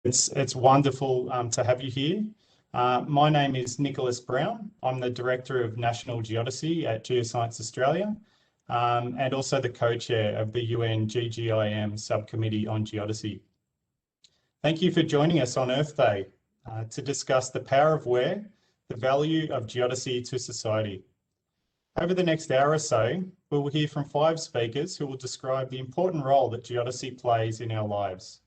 It's wonderful to have you here. My name is Nicholas Brown. I'm the Director of National Geodesy at Geoscience Australia, and also the co-chair of the UN GGIM Subcommittee on Geodesy. Thank you for joining us on Earth Day to discuss the power of WHERE, the value of geodesy to society. Over the next hour or so, we will hear from 5 speakers who will describe the important role that geodesy plays in our lives.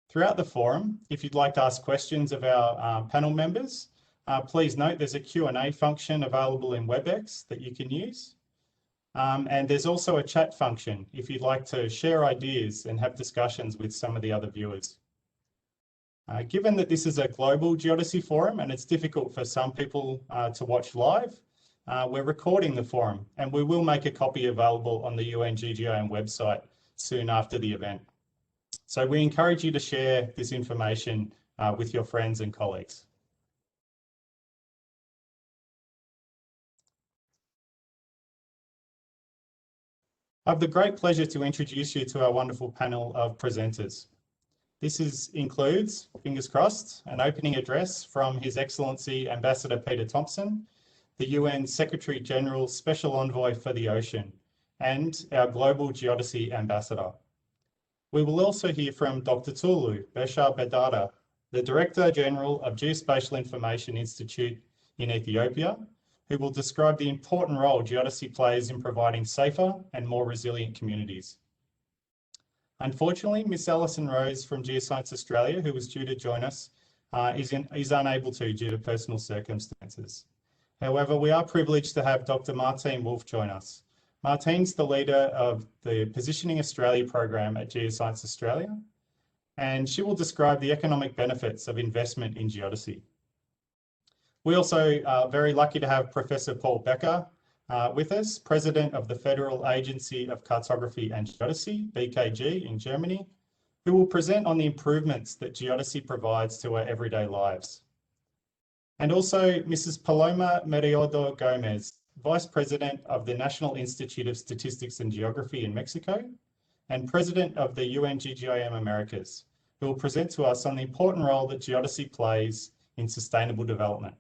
Throughout the forum, if you'd like to ask questions of our panel members, please note there's a Q&A function available in WebEx that you can use. And there's also a chat function if you'd like to share ideas and have discussions with some of the other viewers. Given that this is a global geodesy forum and it's difficult for some people to watch live, we're recording the forum and we will make a copy available on the UN GGIM website soon after the event. So we encourage you to share this information with your friends and colleagues. I have the great pleasure to introduce you to our wonderful panel of presenters. This includes, fingers crossed, an opening address from His Excellency Ambassador Peter Thompson, the UN Secretary General Special Envoy for the Ocean, and our Global Geodesy Ambassador. We will also hear from Dr. Tulu Beshar Bedada, the Director General of Geospatial Information Institute in Ethiopia, who will describe the important role geodesy plays in providing safer and more resilient communities. Unfortunately, Miss Alison Rose from Geoscience Australia, who was due to join us, is unable to due to personal circumstances. However, we are privileged to have Dr. Martine Wolf join us. Martine's the leader of the Positioning Australia program at Geoscience Australia, and she will describe the economic benefits of investment in geodesy. We also are very lucky to have Professor Paul Becker with us, President of the Federal Agency of Cartography and Geodesy, BKG, in Germany, who will present on the improvements that geodesy provides to our everyday lives. And also Mrs. Paloma Meriodo Gomez, Vice President of the National Institute of Statistics and Geography in Mexico, and President of the UN GGIM Americas, who will present to us on the important role that geodesy plays in sustainable development.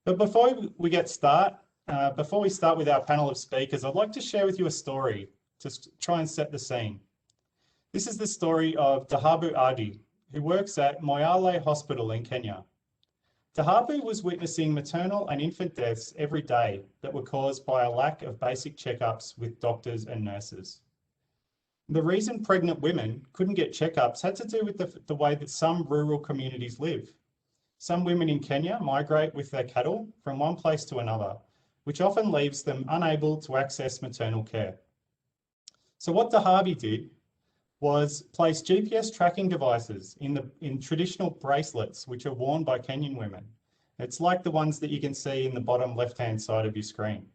But before we start with our panel of speakers, I'd like to share with you a story to try and set the scene. This is the story of Dhahabu Adi, who works at Moyale Hospital in Kenya. Dhahabu was witnessing maternal and infant deaths every day that were caused by a lack of basic checkups with doctors and nurses. The reason pregnant women couldn't get checkups had to do with the way that some rural communities live. Some women in Kenya migrate with their cattle from one place to another, which often leaves them unable to access maternal care. So what Dhahabu did was place GPS tracking devices in traditional bracelets, which are worn by Kenyan women. It's like the ones that you can see in the bottom left-hand side of your screen.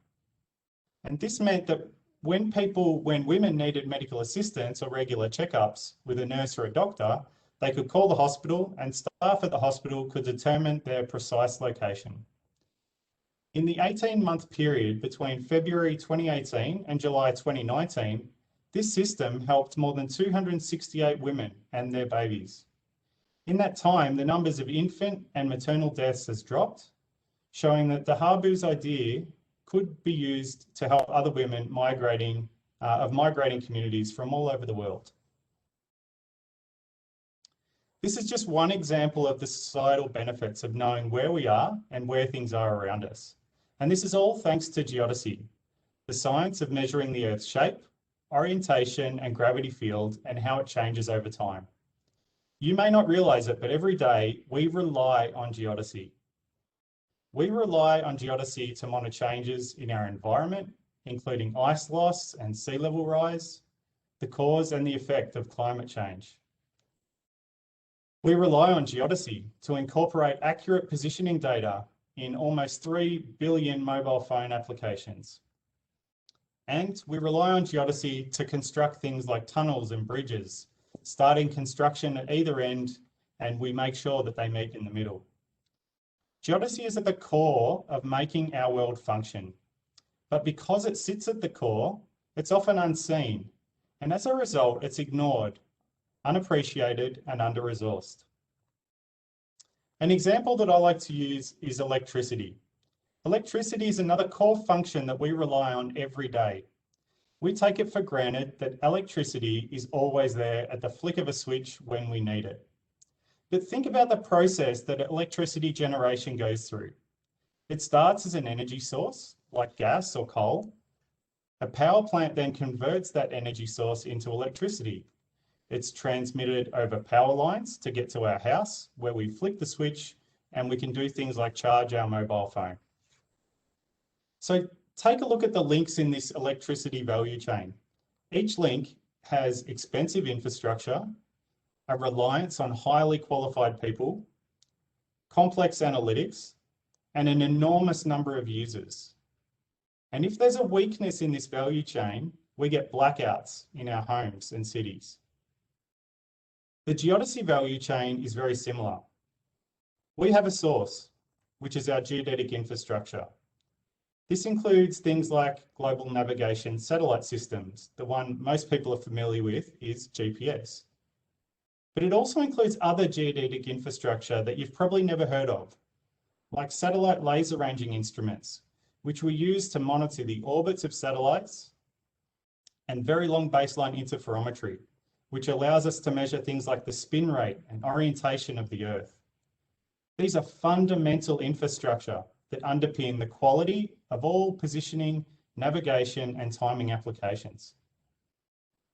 And this meant that when women needed medical assistance or regular checkups with a nurse or a doctor, they could call the hospital and staff at the hospital could determine their precise location. In the 18-month period between February 2018 and July 2019, this system helped more than 268 women and their babies. In that time, the numbers of infant and maternal deaths has dropped, showing that Dhahabu's idea could be used to help other women migrating communities from all over the world. This is just one example of the societal benefits of knowing where we are and where things are around us. And this is all thanks to geodesy, the science of measuring the Earth's shape, orientation and gravity field, and how it changes over time. You may not realize it, but every day we rely on geodesy. We rely on geodesy to monitor changes in our environment, including ice loss and sea level rise, the cause and the effect of climate change. We rely on geodesy to incorporate accurate positioning data in almost 3 billion mobile phone applications. And we rely on geodesy to construct things like tunnels and bridges, starting construction at either end, and we make sure that they meet in the middle. Geodesy is at the core of making our world function, but because it sits at the core, it's often unseen and as a result, it's ignored, unappreciated, and under-resourced. An example that I like to use is electricity. Electricity is another core function that we rely on every day. We take it for granted that electricity is always there at the flick of a switch when we need it. But think about the process that electricity generation goes through. It starts as an energy source, like gas or coal. A power plant then converts that energy source into electricity. It's transmitted over power lines to get to our house, where we flick the switch and we can do things like charge our mobile phone. So take a look at the links in this electricity value chain. Each link has expensive infrastructure, a reliance on highly qualified people, complex analytics, and an enormous number of users. And if there's a weakness in this value chain, we get blackouts in our homes and cities. The Geodesy value chain is very similar. We have a source, which is our geodetic infrastructure. This includes things like global navigation satellite systems. The one most people are familiar with is GPS. But it also includes other geodetic infrastructure that you've probably never heard of, like satellite laser ranging instruments, which we use to monitor the orbits of satellites, and very long baseline interferometry, which allows us to measure things like the spin rate and orientation of the Earth. These are fundamental infrastructure that underpin the quality of all positioning, navigation, and timing applications.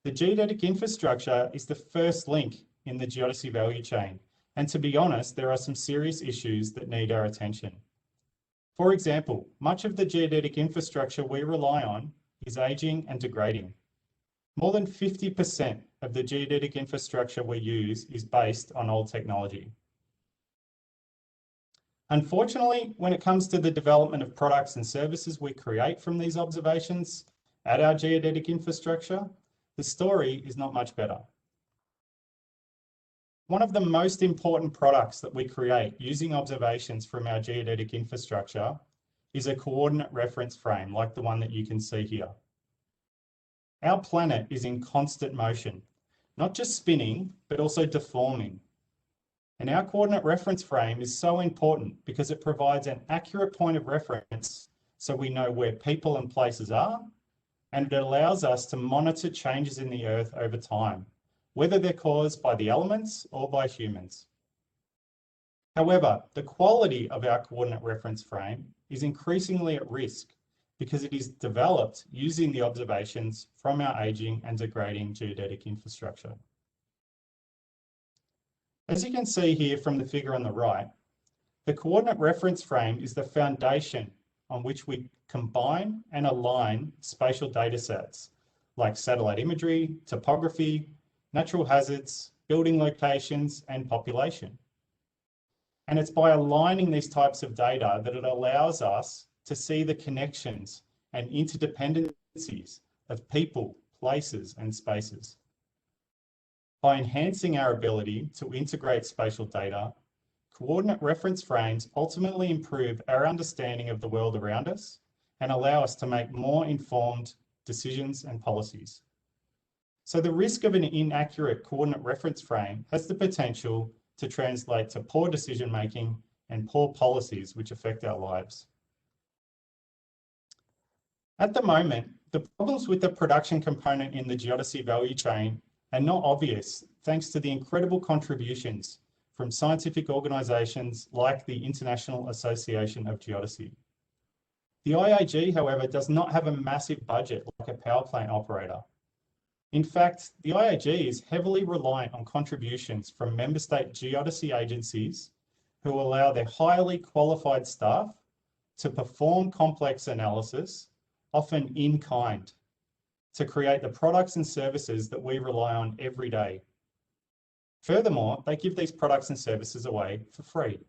The geodetic infrastructure is the first link in the geodesy value chain, and to be honest, there are some serious issues that need our attention. For example, much of the geodetic infrastructure we rely on is aging and degrading. More than 50% of the geodetic infrastructure we use is based on old technology. Unfortunately, when it comes to the development of products and services we create from these observations at our geodetic infrastructure, the story is not much better. One of the most important products that we create using observations from our geodetic infrastructure is a coordinate reference frame like the one that you can see here. Our planet is in constant motion, not just spinning, but also deforming. And our coordinate reference frame is so important because it provides an accurate point of reference so we know where people and places are, and it allows us to monitor changes in the Earth over time, whether they're caused by the elements or by humans. However, the quality of our coordinate reference frame is increasingly at risk because it is developed using the observations from our aging and degrading geodetic infrastructure. As you can see here from the figure on the right, the coordinate reference frame is the foundation on which we combine and align spatial data sets like satellite imagery, topography, natural hazards, building locations, and population. And it's by aligning these types of data that it allows us to see the connections and interdependencies of people, places, and spaces. By enhancing our ability to integrate spatial data, coordinate reference frames ultimately improve our understanding of the world around us and allow us to make more informed decisions and policies. So the risk of an inaccurate coordinate reference frame has the potential to translate to poor decision-making and poor policies which affect our lives. At the moment, the problems with the production component in the geodesy value chain are not obvious thanks to the incredible contributions from scientific organisations like the International Association of Geodesy. The IAG, however, does not have a massive budget like a power plant operator. In fact, the IAG is heavily reliant on contributions from member state geodesy agencies who allow their highly qualified staff to perform complex analysis, often in kind, to create the products and services that we rely on every day. Furthermore, they give these products and services away for free.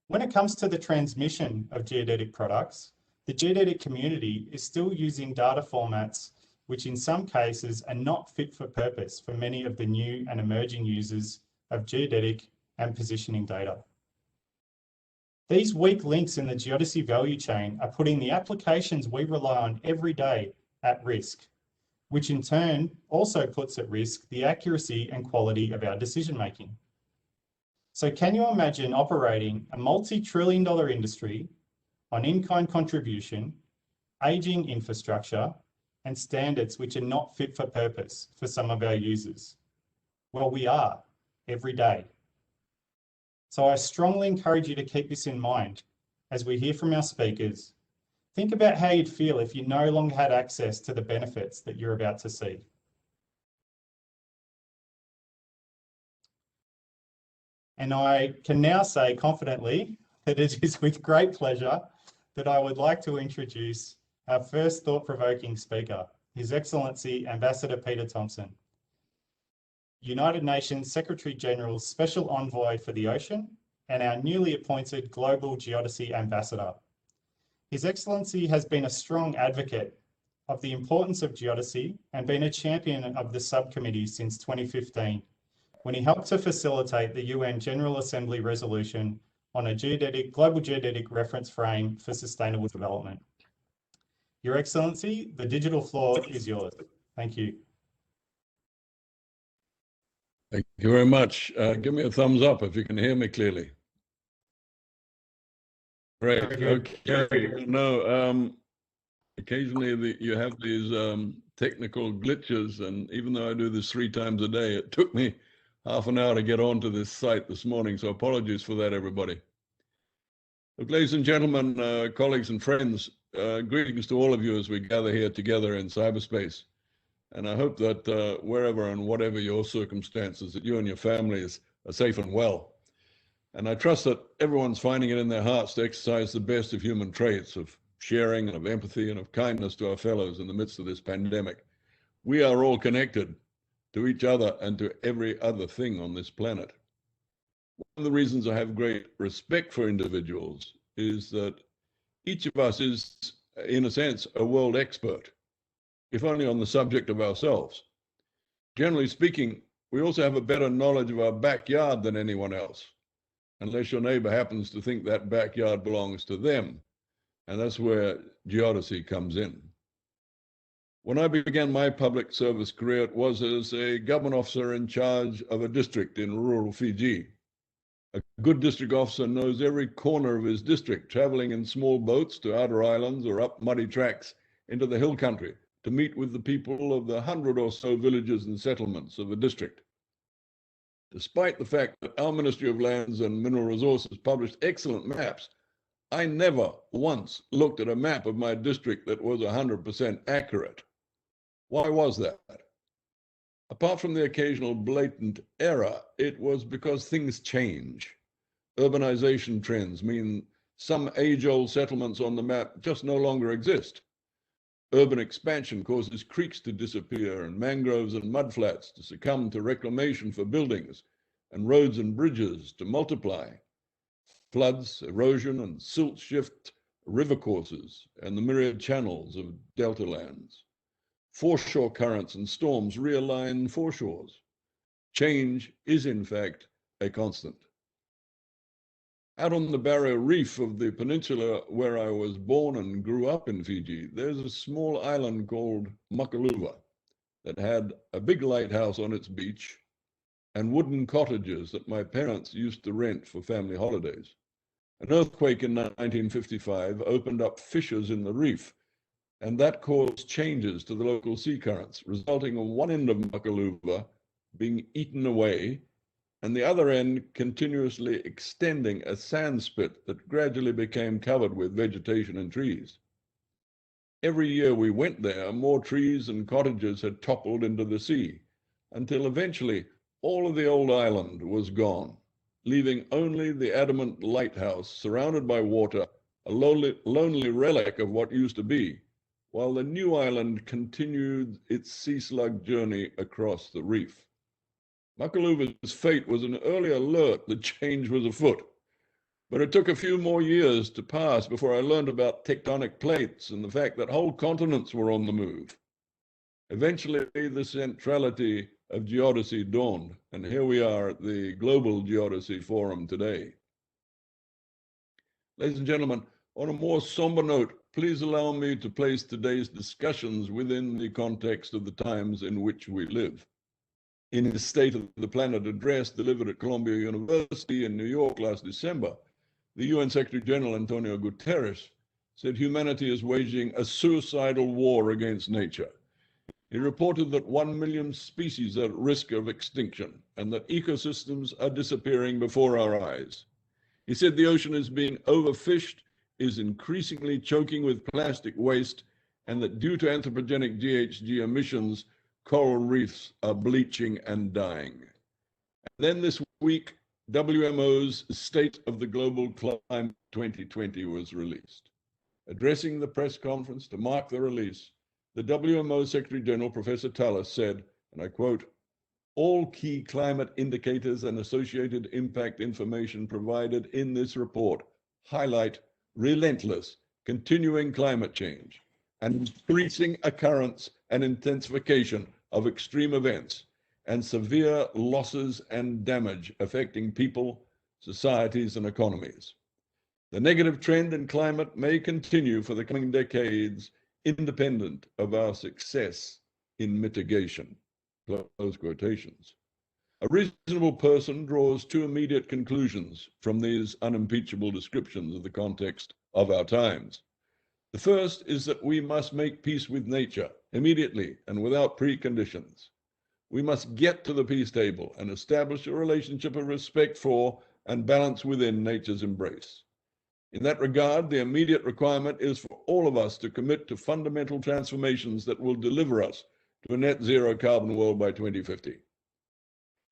When it comes to the transmission of geodetic products, the geodetic community is still using data formats which in some cases are not fit for purpose for many of the new and emerging users of geodetic and positioning data. These weak links in the geodesy value chain are putting the applications we rely on every day at risk, which in turn also puts at risk the accuracy and quality of our decision-making. So can you imagine operating a multi-trillion-dollar industry on in-kind contribution, aging infrastructure, and standards which are not fit for purpose for some of our users? Well, we are every day. So I strongly encourage you to keep this in mind as we hear from our speakers. Think about how you'd feel if you no longer had access to the benefits that you're about to see. And I can now say confidently that it is with great pleasure that I would like to introduce our first thought-provoking speaker, His Excellency Ambassador Peter Thompson, United Nations Secretary General's Special Envoy for the Ocean and our newly appointed Global Geodesy Ambassador. His Excellency has been a strong advocate of the importance of geodesy and been a champion of the subcommittee since 2015, when he helped to facilitate the UN General Assembly resolution on a global geodetic reference frame for sustainable development. Your Excellency, the digital floor is yours. Thank you. Thank you very much. Give me a thumbs up if you can hear me clearly. Great. Okay. No, occasionally you have these technical glitches, and even though I do this 3 times a day, it took me half an hour to get onto this site this morning, so apologies for that, everybody. Look, ladies and gentlemen, colleagues and friends, greetings to all of you as we gather here together in cyberspace. And I hope that wherever and whatever your circumstances, that you and your families are safe and well. And I trust that everyone's finding it in their hearts to exercise the best of human traits of sharing and of empathy and of kindness to our fellows in the midst of this pandemic. We are all connected to each other and to every other thing on this planet. One of the reasons I have great respect for individuals is that each of us is, in a sense, a world expert, if only on the subject of ourselves. Generally speaking, we also have a better knowledge of our backyard than anyone else, unless your neighbor happens to think that backyard belongs to them. And that's where geodesy comes in. When I began my public service career, it was as a government officer in charge of a district in rural Fiji. A good district officer knows every corner of his district, traveling in small boats to outer islands or up muddy tracks into the hill country to meet with the people of the 100 or so villages and settlements of a district. Despite the fact that our Ministry of Lands and Mineral Resources published excellent maps, I never once looked at a map of my district that was 100% accurate. Why was that? Apart from the occasional blatant error, it was because things change. Urbanization trends mean some age-old settlements on the map just no longer exist. Urban expansion causes creeks to disappear and mangroves and mudflats to succumb to reclamation for buildings and roads and bridges to multiply. Floods, erosion, and silt shift river courses and the myriad channels of delta lands. Foreshore currents and storms realign foreshores. Change is, in fact, a constant. Out on the barrier reef of the peninsula where I was born and grew up in Fiji, there's a small island called Makaluva that had a big lighthouse on its beach and wooden cottages that my parents used to rent for family holidays. An earthquake in 1955 opened up fissures in the reef, and that caused changes to the local sea currents, resulting in one end of Makaluva being eaten away and the other end continuously extending a sand spit that gradually became covered with vegetation and trees. Every year we went there, more trees and cottages had toppled into the sea, until eventually all of the old island was gone, leaving only the adamant lighthouse surrounded by water, a lonely relic of what used to be, while the new island continued its sea slug journey across the reef. Makaluva's fate was an early alert that change was afoot, but it took a few more years to pass before I learned about tectonic plates and the fact that whole continents were on the move. Eventually, the centrality of geodesy dawned, and here we are at the Global Geodesy Forum today. Ladies and gentlemen, on a more somber note, please allow me to place today's discussions within the context of the times in which we live. In his State of the Planet address delivered at Columbia University in New York last December, the UN Secretary General Antonio Guterres said humanity is waging a suicidal war against nature. He reported that 1 million species are at risk of extinction and that ecosystems are disappearing before our eyes. He said the ocean is being overfished, is increasingly choking with plastic waste, and that due to anthropogenic GHG emissions, coral reefs are bleaching and dying. And then this week, WMO's State of the Global Climate 2020 was released. Addressing the press conference to mark the release, the WMO Secretary General, Professor Tallis, said, and I quote, "All key climate indicators and associated impact information provided in this report highlight relentless, continuing climate change and increasing occurrence and intensification of extreme events and severe losses and damage affecting people, societies, and economies. The negative trend in climate may continue for the coming decades, independent of our success in mitigation." Close quotations. A reasonable person draws two immediate conclusions from these unimpeachable descriptions of the context of our times. The first is that we must make peace with nature immediately and without preconditions. We must get to the peace table and establish a relationship of respect for and balance within nature's embrace. In that regard, the immediate requirement is for all of us to commit to fundamental transformations that will deliver us to a net zero carbon world by 2050.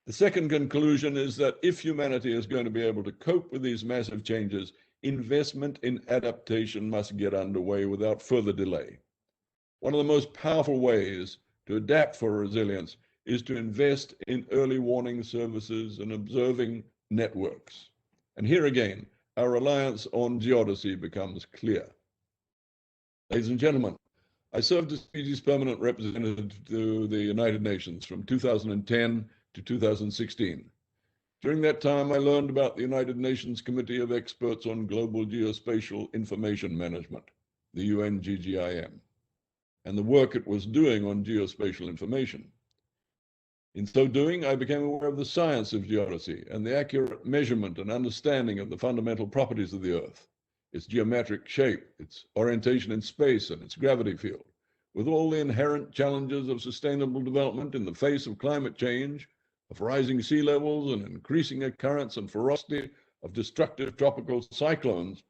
The second conclusion is that if humanity is going to be able to cope with these massive changes, investment in adaptation must get underway without further delay. One of the most powerful ways to adapt for resilience is to invest in early warning services and observing networks. And here again, our reliance on geodesy becomes clear. Ladies and gentlemen, I served as Fiji's permanent representative to the United Nations from 2010 to 2016. During that time, I learned about the United Nations Committee of Experts on Global Geospatial Information Management, the UNGGIM, and the work it was doing on geospatial information. In so doing, I became aware of the science of geodesy and the accurate measurement and understanding of the fundamental properties of the Earth, its geometric shape, its orientation in space, and its gravity field, with all the inherent challenges of sustainable development in the face of climate change, of rising sea levels and increasing occurrence and ferocity of destructive tropical cyclones.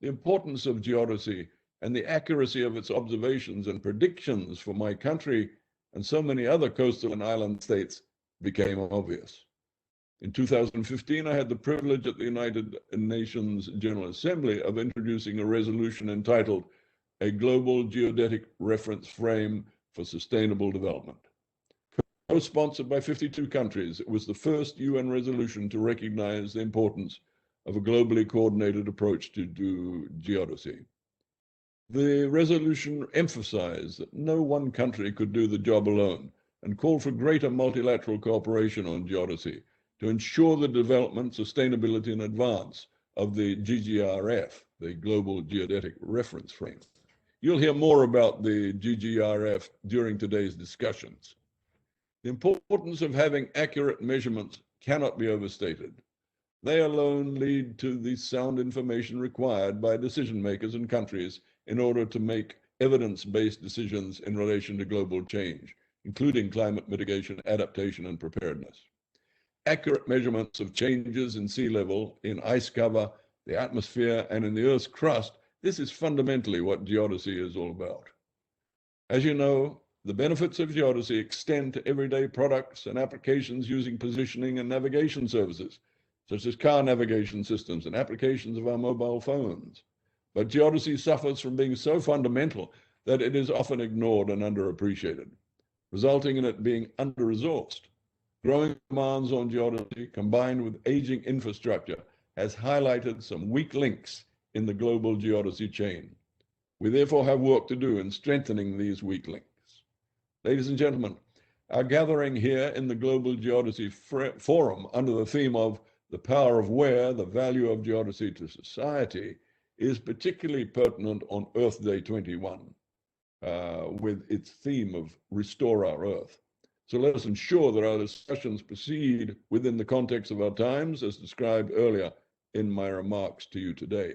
The importance of geodesy and the accuracy of its observations and predictions for my country and so many other coastal and island states became obvious. In 2015, I had the privilege at the United Nations General Assembly of introducing a resolution entitled "A Global Geodetic Reference Frame for Sustainable Development." Co-sponsored by 52 countries, it was the first UN resolution to recognize the importance of a globally coordinated approach to geodesy. The resolution emphasized that no one country could do the job alone and called for greater multilateral cooperation on geodesy to ensure the development, sustainability, and advance of the GGRF, the Global Geodetic Reference Frame. You'll hear more about the GGRF during today's discussions. The importance of having accurate measurements cannot be overstated. They alone lead to the sound information required by decision makers and countries in order to make evidence-based decisions in relation to global change, including climate mitigation, adaptation, and preparedness. Accurate measurements of changes in sea level, in ice cover, the atmosphere, and in the Earth's crust, this is fundamentally what geodesy is all about. As you know, the benefits of geodesy extend to everyday products and applications using positioning and navigation services, such as car navigation systems and applications of our mobile phones. But geodesy suffers from being so fundamental that it is often ignored and underappreciated, resulting in it being under-resourced. Growing demands on geodesy, combined with aging infrastructure, has highlighted some weak links in the global geodesy chain. We therefore have work to do in strengthening these weak links. Ladies and gentlemen, our gathering here in the Global Geodesy Forum under the theme of the power of where, the value of geodesy to society, is particularly pertinent on Earth Day 21, with its theme of Restore Our Earth. So let us ensure that our discussions proceed within the context of our times, as described earlier in my remarks to you today.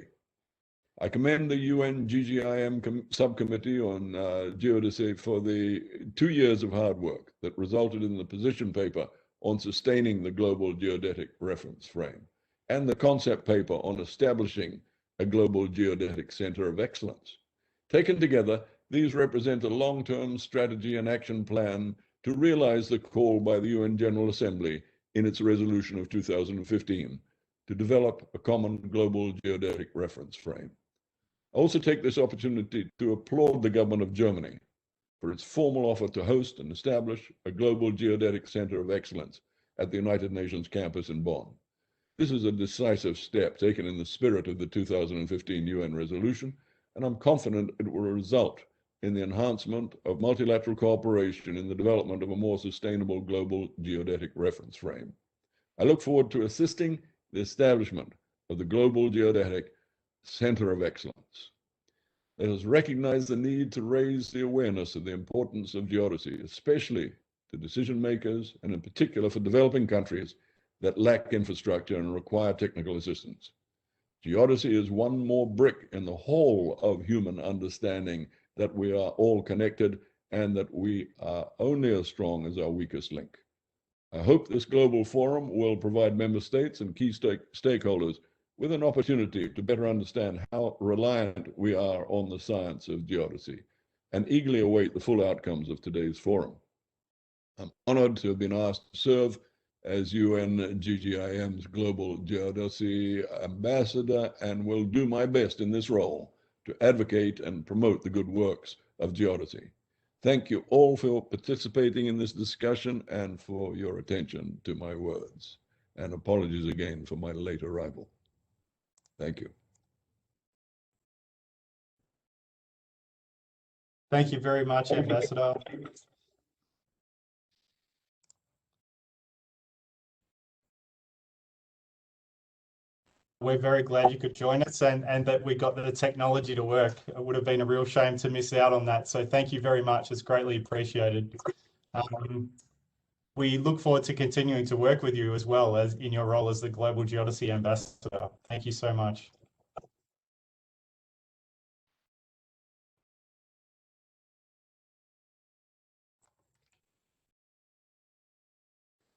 I commend the UN GGIM subcommittee on geodesy for the 2 years of hard work that resulted in the position paper on sustaining the global geodetic reference frame and the concept paper on establishing a global geodetic center of excellence. Taken together, these represent a long-term strategy and action plan to realize the call by the UN General Assembly in its resolution of 2015 to develop a common global geodetic reference frame. I also take this opportunity to applaud the government of Germany for its formal offer to host and establish a global geodetic center of excellence at the United Nations campus in Bonn. This is a decisive step taken in the spirit of the 2015 UN resolution, and I'm confident it will result in the enhancement of multilateral cooperation in the development of a more sustainable global geodetic reference frame. I look forward to assisting the establishment of the Global Geodetic Center of Excellence. Let us recognize the need to raise the awareness of the importance of geodesy, especially to decision makers and in particular for developing countries that lack infrastructure and require technical assistance. Geodesy is one more brick in the whole of human understanding that we are all connected and that we are only as strong as our weakest link. I hope this global forum will provide member states and key stakeholders with an opportunity to better understand how reliant we are on the science of geodesy and eagerly await the full outcomes of today's forum. I'm honored to have been asked to serve as UN GGIM's Global Geodesy Ambassador and will do my best in this role to advocate and promote the good works of geodesy. Thank you all for participating in this discussion and for your attention to my words. And apologies again for my late arrival. Thank you. Thank you very much, Ambassador. We're very glad you could join us and that we got the technology to work. It would have been a real shame to miss out on that. So thank you very much. It's greatly appreciated. We look forward to continuing to work with you as well as in your role as the Global Geodesy Ambassador. Thank you so much.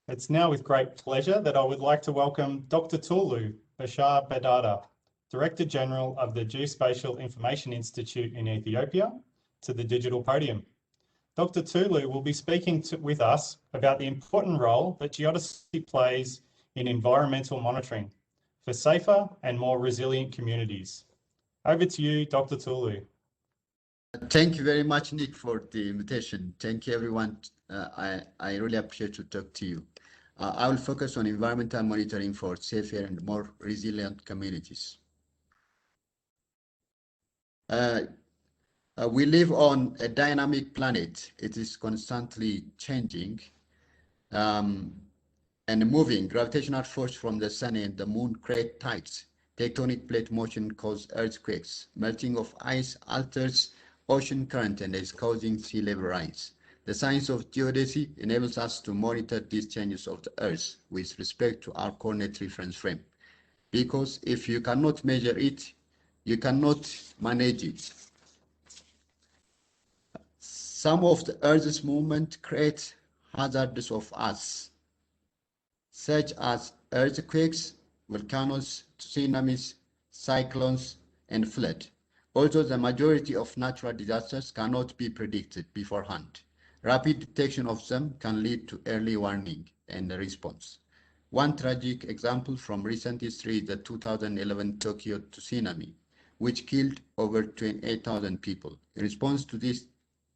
It's now with great pleasure that I would like to welcome Dr. Tulu Bashar Bedada, Director General of the Geospatial Information Institute in Ethiopia, to the digital podium. Dr. Tulu will be speaking with us about the important role that geodesy plays in environmental monitoring for safer and more resilient communities. Over to you, Dr. Tulu. Thank you very much, Nick, for the invitation. Thank you, everyone. I really appreciate to talk to you. I will focus on environmental monitoring for safer and more resilient communities. We live on a dynamic planet. It is constantly changing and moving. Gravitational force from the sun and the moon create tides. Tectonic plate motion causes earthquakes. Melting of ice alters ocean current and is causing sea level rise. The science of geodesy enables us to monitor these changes of the Earth with respect to our coordinate reference frame. Because if you cannot measure it, you cannot manage it. Some of the Earth's movement creates hazards of us, such as earthquakes, volcanoes, tsunamis, cyclones, and flood. Although the majority of natural disasters cannot be predicted beforehand, rapid detection of them can lead to early warning and response. One tragic example from recent history is the 2011 Tokyo tsunami, which killed over 28,000 people. In response to this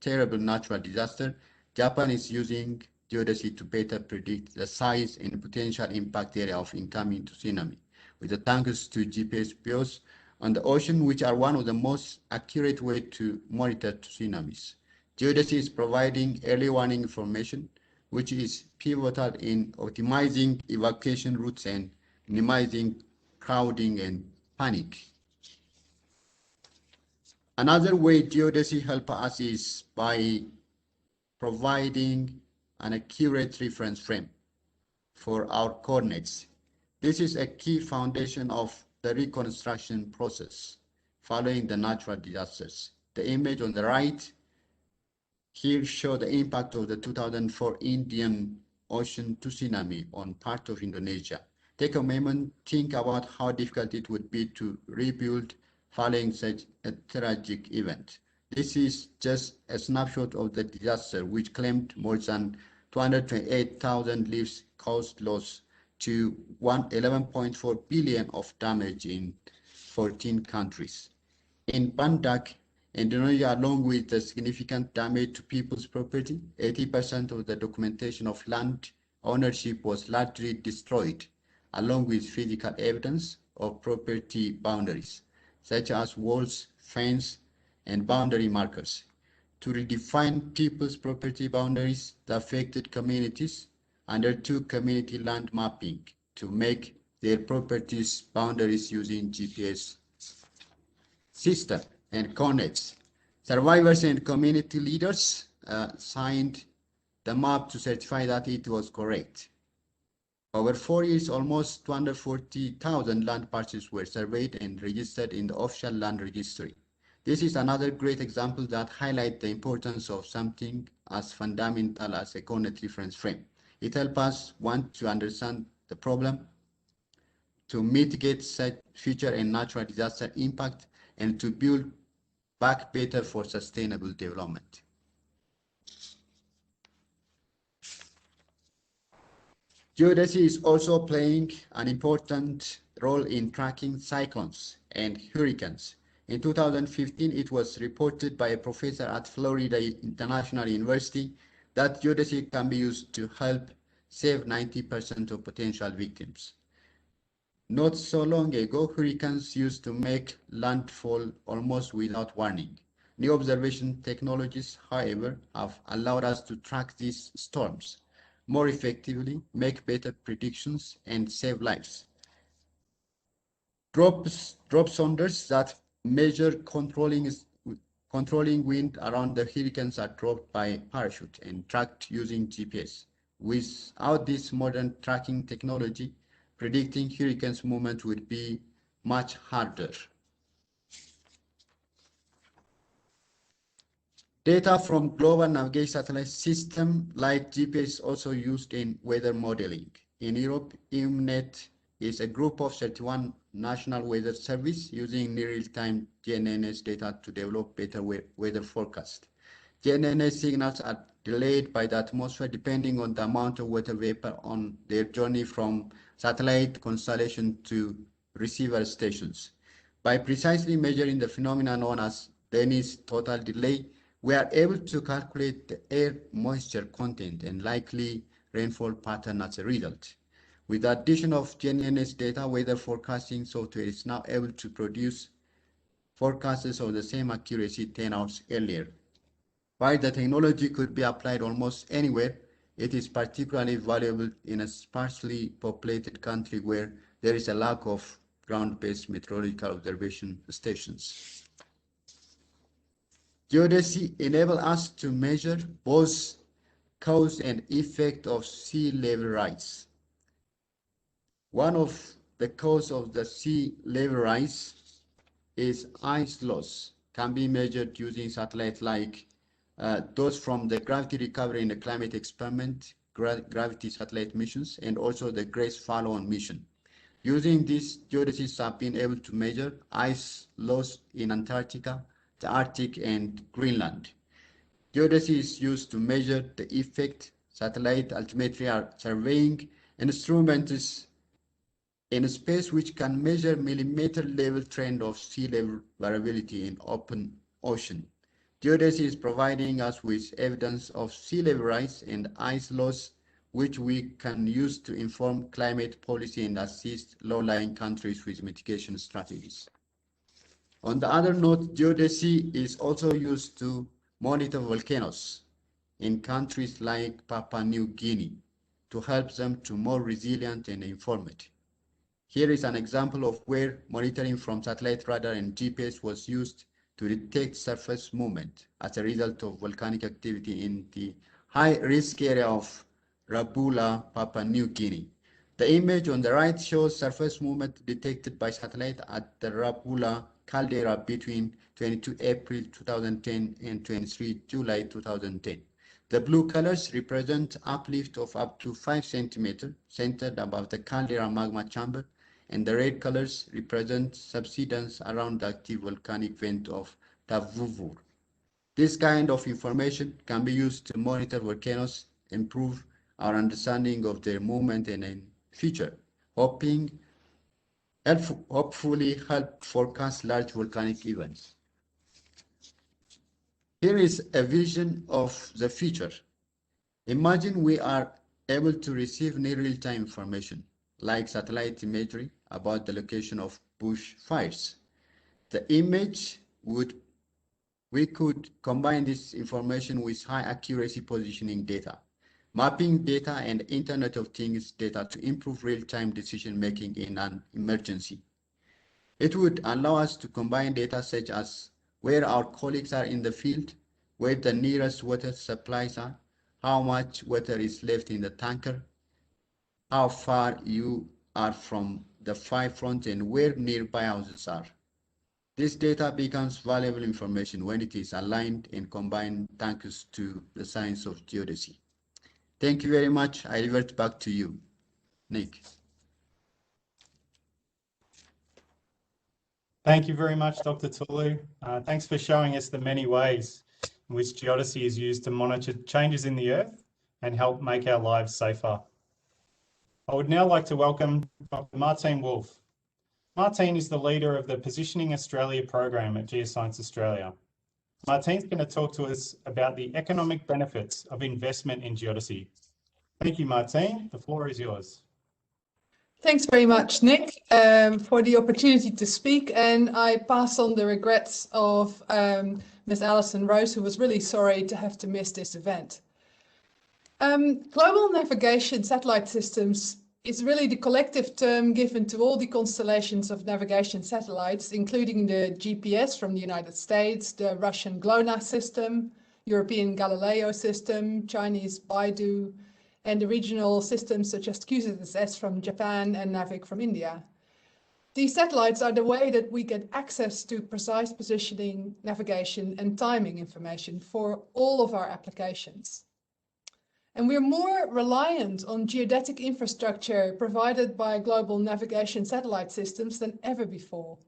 terrible natural disaster, Japan is using geodesy to better predict the size and potential impact area of incoming tsunami, with the thanks to GPS buoys on the ocean, which are one of the most accurate ways to monitor tsunamis. Geodesy is providing early warning information, which is pivotal in optimizing evacuation routes and minimizing crowding and panic. Another way Geodesy helps us is by providing an accurate reference frame for our coordinates. This is a key foundation of the reconstruction process following the natural disasters. The image on the right here shows the impact of the 2004 Indian Ocean tsunami on part of Indonesia. Take a moment, think about how difficult it would be to rebuild following such a tragic event. This is just a snapshot of the disaster, which claimed more than 228,000 lives, caused loss to 11.4 billion of damage in 14 countries. In Bandak, Indonesia, along with the significant damage to people's property, 80% of the documentation of land ownership was largely destroyed, along with physical evidence of property boundaries, such as walls, fence, and boundary markers. To redefine people's property boundaries, the affected communities undertook community land mapping to make their properties boundaries using GPS system and coordinates. Survivors and community leaders signed the map to certify that it was correct. Over 4 years, almost 240,000 land parcels were surveyed and registered in the official land registry. This is another great example that highlights the importance of something as fundamental as a coordinate reference frame. It helps us want to understand the problem, to mitigate such future and natural disaster impact, and to build back better for sustainable development. Geodesy is also playing an important role in tracking cyclones and hurricanes. In 2015, it was reported by a professor at Florida International University that geodesy can be used to help save 90% of potential victims. Not so long ago, hurricanes used to make landfall almost without warning. New observation technologies, however, have allowed us to track these storms more effectively, make better predictions, and save lives. Drop sonders that measure controlling wind around the hurricanes are dropped by parachute and tracked using GPS. Without this modern tracking technology, predicting hurricanes' movement would be much harder. Data from global navigation satellite system like GPS is also used in weather modeling. In Europe, EMNET is a group of 31 national weather services using near real-time GNSS data to develop better weather forecast. GNSS signals are delayed by the atmosphere depending on the amount of water vapor on their journey from satellite constellation to receiver stations. By precisely measuring the phenomenon known as Dennis total delay, we are able to calculate the air moisture content and likely rainfall pattern as a result. With the addition of GNSS data, weather forecasting software is now able to produce forecasts of the same accuracy 10 hours earlier. While the technology could be applied almost anywhere, it is particularly valuable in a sparsely populated country where there is a lack of ground-based meteorological observation stations. Geodesy enables us to measure both cause and effect of sea level rise. One of the causes of the sea level rise is ice loss, can be measured using satellites like those from the Gravity Recovery and the Climate Experiment, Gravity Satellite missions, and also the GRACE follow-on mission. Using these, geodesists have been able to measure ice loss in Antarctica, the Arctic, and Greenland. Geodesy is used to measure the effect. Satellite altimetry are surveying instruments in space which can measure millimeter level trend of sea level variability in open ocean. Geodesy is providing us with evidence of sea level rise and ice loss, which we can use to inform climate policy and assist low-lying countries with mitigation strategies. On the other note, geodesy is also used to monitor volcanoes in countries like Papua New Guinea to help them to more resilient and informed. Here is an example of where monitoring from satellite radar and GPS was used to detect surface movement as a result of volcanic activity in the high-risk area of Rapula, Papua New Guinea. The image on the right shows surface movement detected by satellite at the Rapula caldera between 22 April 2010 and 23 July 2010. The blue colors represent uplift of up to 5 centimeters centered above the caldera magma chamber, and the red colors represent subsidence around the active volcanic vent of Tavuvur. This kind of information can be used to monitor volcanoes, improve our understanding of their movement in future, hopefully help forecast large volcanic events. Here is a vision of the future. Imagine we are able to receive near real-time information, like satellite imagery about the location of bush fires. We could combine this information with high accuracy positioning data, mapping data and Internet of Things data to improve real-time decision-making in an emergency. It would allow us to combine data such as where our colleagues are in the field, where the nearest water supplies are, how much water is left in the tanker, how far you are from the fire front, and where nearby houses are. This data becomes valuable information when it is aligned and combined thanks to the science of geodesy. Thank you very much. I revert back to you, Nick. Thank you very much, Dr. Tulu. Thanks for showing us the many ways in which geodesy is used to monitor changes in the Earth and help make our lives safer. I would now like to welcome Dr. Martine Wolf. Martine is the leader of the Positioning Australia program at Geoscience Australia. Martine's going to talk to us about the economic benefits of investment in geodesy. Thank you, Martine. The floor is yours. Thanks very much, Nick, for the opportunity to speak, and I pass on the regrets of Ms. Alison Rose, who was really sorry to have to miss this event. Global navigation satellite systems is really the collective term given to all the constellations of navigation satellites, including the GPS from the United States, the Russian GLONASS system, European Galileo system, Chinese Baidu, and the regional systems such as Geodesy from Japan and Navic from India. These satellites are the way that we get access to precise positioning, navigation, and timing information for all of our applications. And we're more reliant on geodetic infrastructure provided by global navigation satellite systems than ever before.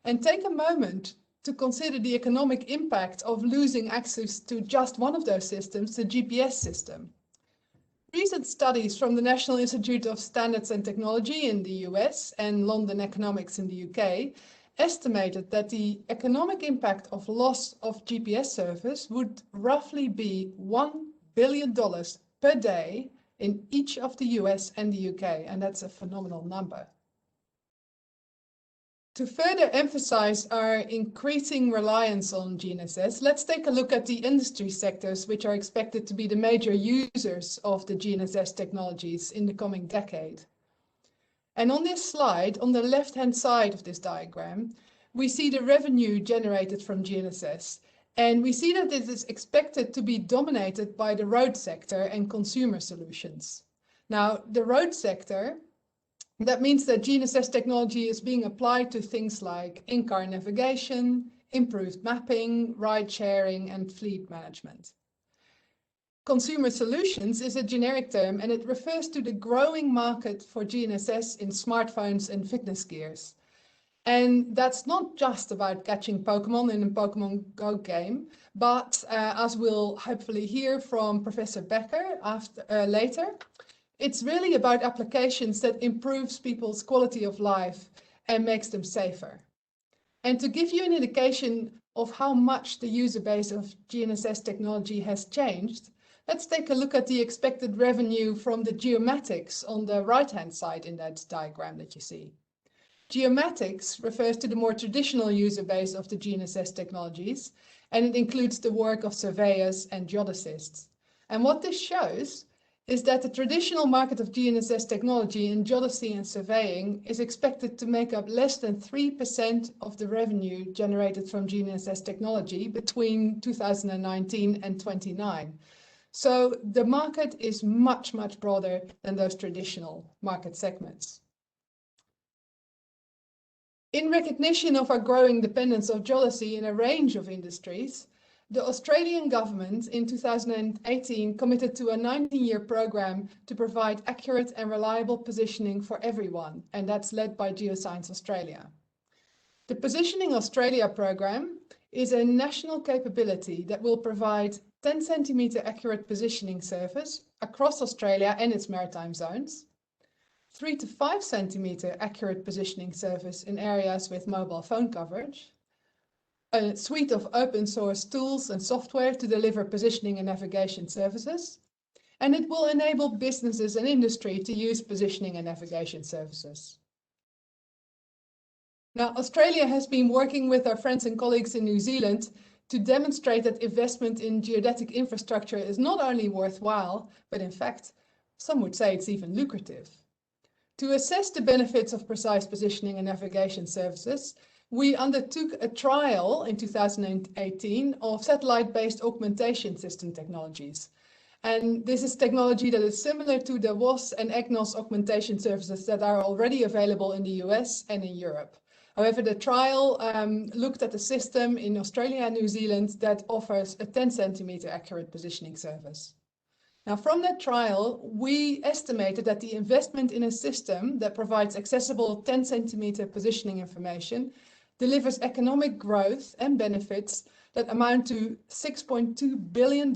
And take a moment to consider the economic impact of losing access to just one of those systems, the GPS system. Recent studies from the National Institute of Standards and Technology in the US and London Economics in the UK estimated that the economic impact of loss of GPS service would roughly be $1 billion per day in each of the US and the UK, and that's a phenomenal number. To further emphasize our increasing reliance on GNSS, let's take a look at the industry sectors which are expected to be the major users of the GNSS technologies in the coming decade. And on this slide, on the left-hand side of this diagram, we see the revenue generated from GNSS. And we see that it is expected to be dominated by the road sector and consumer solutions. Now, the road sector, that means that GNSS technology is being applied to things like in-car navigation, improved mapping, ride sharing, and fleet management. Consumer solutions is a generic term, and it refers to the growing market for GNSS in smartphones and fitness gears. And that's not just about catching Pokemon in a Pokemon Go game, but as we'll hopefully hear from Professor Becker later, it's really about applications that improves people's quality of life and makes them safer. And to give you an indication of how much the user base of GNSS technology has changed, let's take a look at the expected revenue from the geomatics on the right-hand side in that diagram that you see. Geomatics refers to the more traditional user base of the GNSS technologies, and it includes the work of surveyors and geodesists. And what this shows is that the traditional market of GNSS technology in geodesy and surveying is expected to make up less than 3% of the revenue generated from GNSS technology between 2019 and 29. So the market is much, much broader than those traditional market segments. In recognition of our growing dependence of geodesy in a range of industries, the Australian government in 2018 committed to a 19-year program to provide accurate and reliable positioning for everyone, and that's led by Geoscience Australia. The Positioning Australia program is a national capability that will provide 10 centimeter accurate positioning service across Australia and its maritime zones, 3 to 5 centimeter accurate positioning service in areas with mobile phone coverage, a suite of open source tools and software to deliver positioning and navigation services, and it will enable businesses and industry to use positioning and navigation services. Now, Australia has been working with our friends and colleagues in New Zealand to demonstrate that investment in geodetic infrastructure is not only worthwhile, but in fact, some would say it's even lucrative. To assess the benefits of precise positioning and navigation services, we undertook a trial in 2018 of satellite-based augmentation system technologies. And this is technology that is similar to the WOS and EGNOS augmentation services that are already available in the US and in Europe. However, the trial looked at a system in Australia and New Zealand that offers a 10 centimeter accurate positioning service. Now, from that trial, we estimated that the investment in a system that provides accessible 10 centimeter positioning information delivers economic growth and benefits that amount to $6.2 billion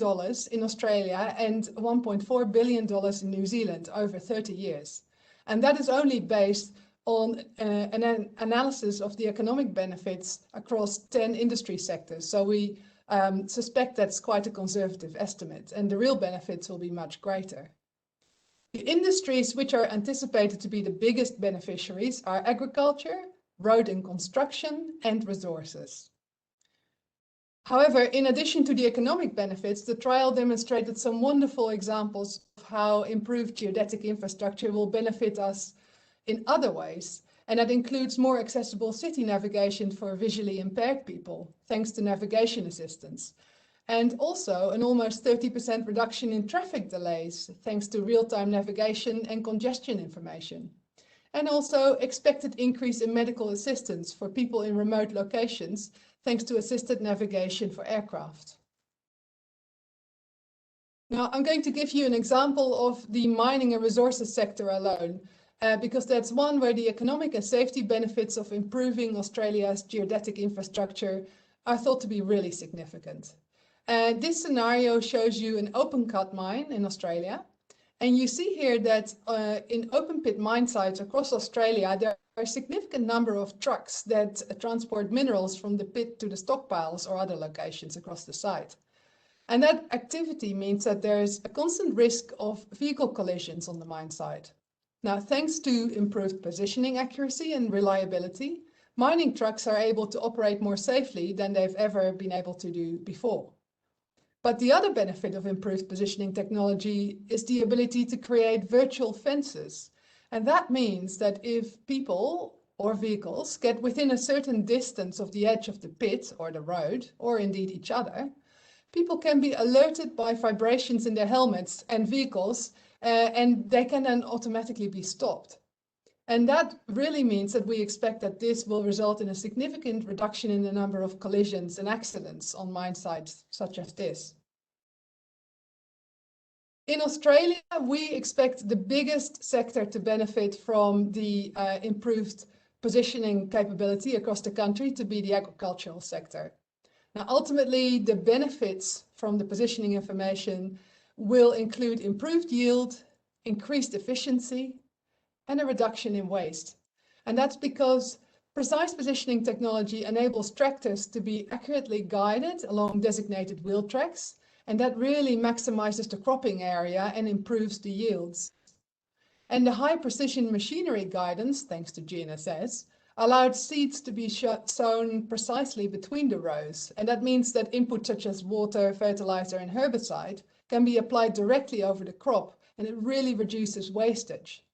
in Australia and $1.4 billion in New Zealand over 30 years. And that is only based on an analysis of the economic benefits across 10 industry sectors. So we suspect that's quite a conservative estimate, and the real benefits will be much greater. The industries which are anticipated to be the biggest beneficiaries are agriculture, road and construction, and resources. However, in addition to the economic benefits, the trial demonstrated some wonderful examples of how improved geodetic infrastructure will benefit us in other ways, and that includes more accessible city navigation for visually impaired people, thanks to navigation assistance, and also an almost 30% reduction in traffic delays, thanks to real-time navigation and congestion information. And also expected increase in medical assistance for people in remote locations, thanks to assisted navigation for aircraft. Now, I'm going to give you an example of the mining and resources sector alone, because that's one where the economic and safety benefits of improving Australia's geodetic infrastructure are thought to be really significant. This scenario shows you an open cut mine in Australia. And you see here that in open pit mine sites across Australia, there are a significant number of trucks that transport minerals from the pit to the stockpiles or other locations across the site. And that activity means that there's a constant risk of vehicle collisions on the mine site. Now, thanks to improved positioning accuracy and reliability, mining trucks are able to operate more safely than they've ever been able to do before. But the other benefit of improved positioning technology is the ability to create virtual fences. And that means that if people or vehicles get within a certain distance of the edge of the pit or the road, or indeed each other, people can be alerted by vibrations in their helmets and vehicles, and they can then automatically be stopped. And that really means that we expect that this will result in a significant reduction in the number of collisions and accidents on mine sites such as this. In Australia, we expect the biggest sector to benefit from the improved positioning capability across the country to be the agricultural sector. Now, ultimately, the benefits from the positioning information will include improved yield, increased efficiency, and a reduction in waste. And that's because precise positioning technology enables tractors to be accurately guided along designated wheel tracks, and that really maximizes the cropping area and improves the yields. And the high precision machinery guidance, thanks to GNSS, allowed seeds to be sown precisely between the rows. And that means that inputs such as water, fertilizer, and herbicide can be applied directly over the crop and it really reduces wastage.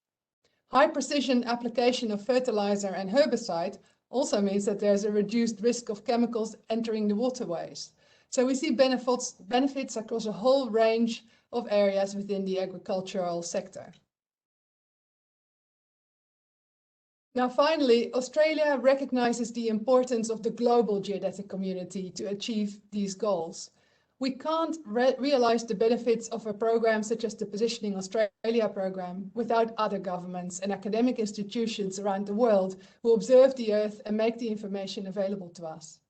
High precision application of fertilizer and herbicide also means that there's a reduced risk of chemicals entering the waterways. So we see benefits across a whole range of areas within the agricultural sector. Now, finally, Australia recognizes the importance of the global geodetic community to achieve these goals. We can't realize the benefits of a program such as the Positioning Australia program without other governments and academic institutions around the world who observe the Earth and make the information available to us.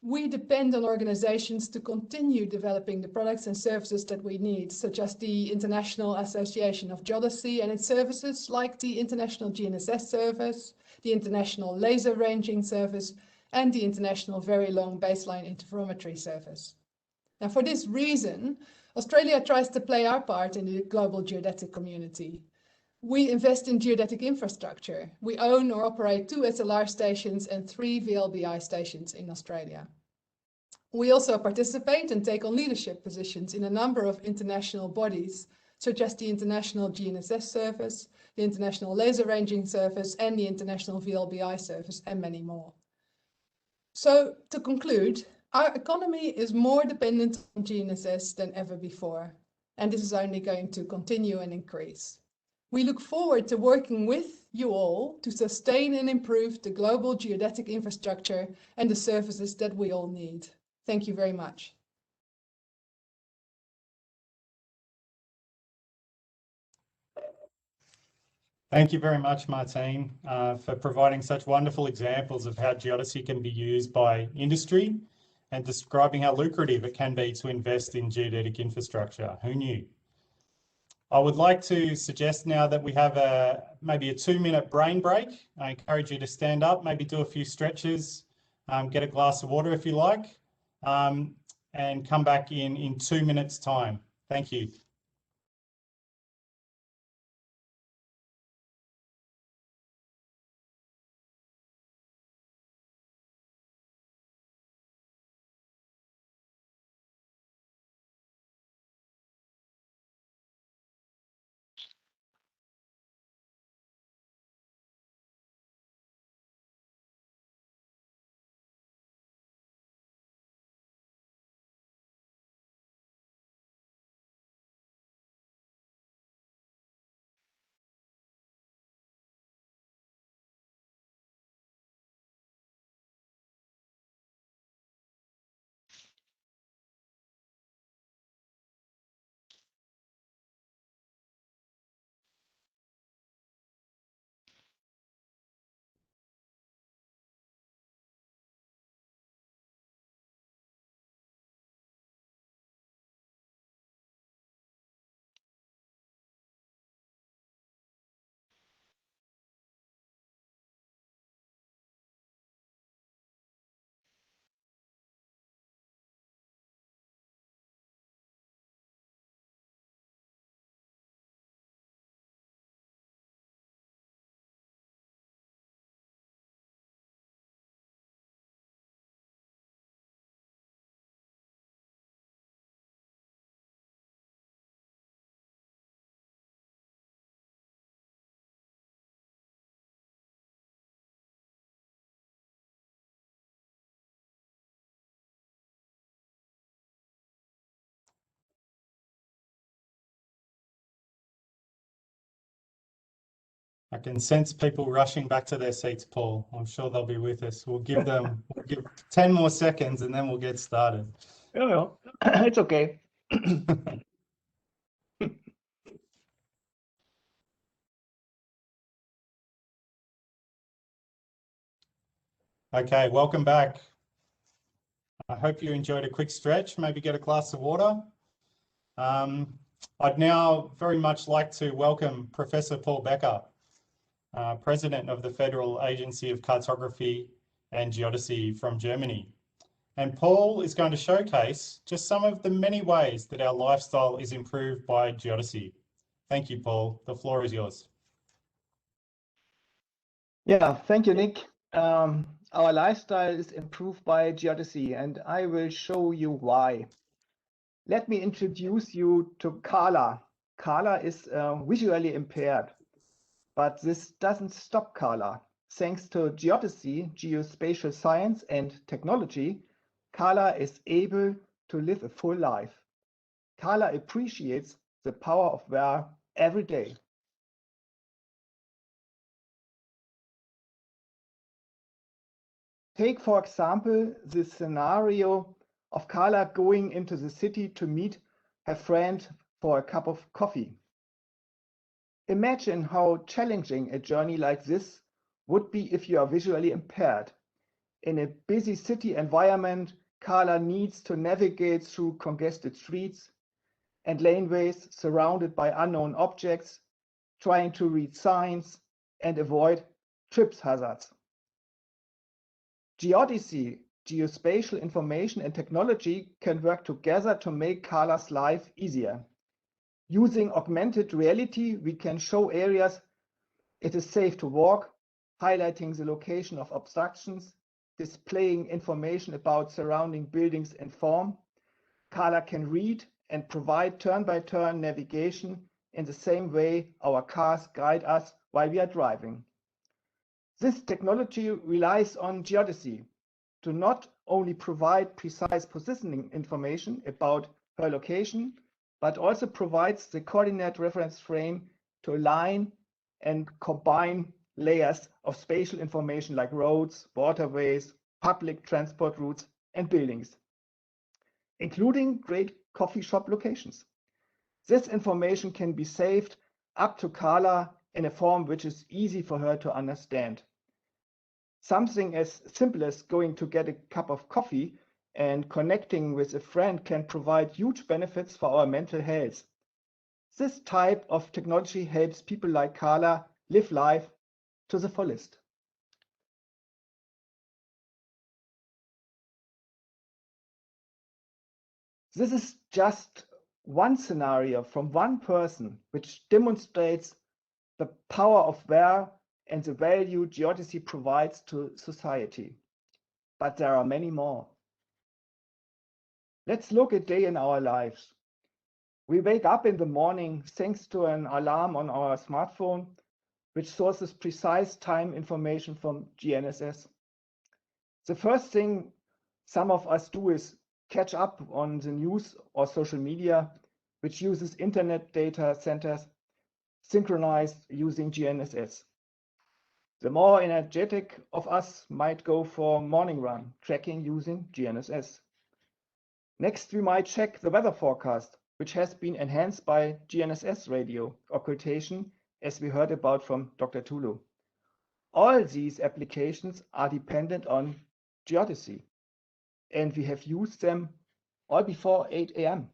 We depend on organizations to continue developing the products and services that we need, such as the International Association of Geodesy and its services, like the International GNSS Service, the International Laser Ranging Service, and the International Very Long Baseline Interferometry Service. Now, for this reason, Australia tries to play our part in the global geodetic community. We invest in geodetic infrastructure. We own or operate 2 SLR stations and 3 VLBI stations in Australia. We also participate and take on leadership positions in a number of international bodies, such as the International GNSS Service, the International Laser Ranging Service, and the International VLBI Service, and many more. So, to conclude, our economy is more dependent on GNSS than ever before, and this is only going to continue and increase. We look forward to working with you all to sustain and improve the global geodetic infrastructure and the services that we all need. Thank you very much. Thank you very much, Martine, for providing such wonderful examples of how geodesy can be used by industry and describing how lucrative it can be to invest in geodetic infrastructure. Who knew? I would like to suggest now that we have maybe a 2-minute brain break. I encourage you to stand up, maybe do a few stretches, get a glass of water if you like, and come back in 2 minutes' time. Thank you. I can sense people rushing back to their seats, Paul. I'm sure they'll be with us. We'll give 10 more seconds and then we'll get started. Oh, it's okay. Okay, welcome back. I hope you enjoyed a quick stretch, maybe get a glass of water. I'd now very much like to welcome Professor Paul Becker, President of the Federal Agency of Cartography and Geodesy from Germany. And Paul is going to showcase just some of the many ways that our lifestyle is improved by geodesy. Thank you, Paul. The floor is yours. Yeah, thank you, Nick. Our lifestyle is improved by geodesy, and I will show you why. Let me introduce you to Carla. Carla is visually impaired, but this doesn't stop Carla. Thanks to geodesy, geospatial science, and technology, Carla is able to live a full life. Carla appreciates the power of where every day. Take, for example, the scenario of Carla going into the city to meet her friend for a cup of coffee. Imagine how challenging a journey like this would be if you are visually impaired. In a busy city environment, Carla needs to navigate through congested streets and laneways surrounded by unknown objects, trying to read signs and avoid trip hazards. Geodesy, geospatial information and technology can work together to make Carla's life easier. Using augmented reality, we can show areas it is safe to walk, highlighting the location of obstructions, displaying information about surrounding buildings and form. Carla can read and provide turn-by-turn navigation in the same way our cars guide us while we are driving. This technology relies on geodesy to not only provide precise positioning information about her location, but also provides the coordinate reference frame to align and combine layers of spatial information like roads, waterways, public transport routes, and buildings, including great coffee shop locations. This information can be saved up to Carla in a form which is easy for her to understand. Something as simple as going to get a cup of coffee and connecting with a friend can provide huge benefits for our mental health. This type of technology helps people like Carla live life to the fullest. This is just one scenario from one person which demonstrates the power of where and the value geodesy provides to society. But there are many more. Let's look at a day in our lives. We wake up in the morning thanks to an alarm on our smartphone, which sources precise time information from GNSS. The first thing some of us do is catch up on the news or social media, which uses internet data centers synchronized using GNSS. The more energetic of us might go for morning run tracking using GNSS. Next, we might check the weather forecast, which has been enhanced by GNSS radio occultation, as we heard about from Dr. Tulu. All these applications are dependent on geodesy, and we have used them all before 8 a.m.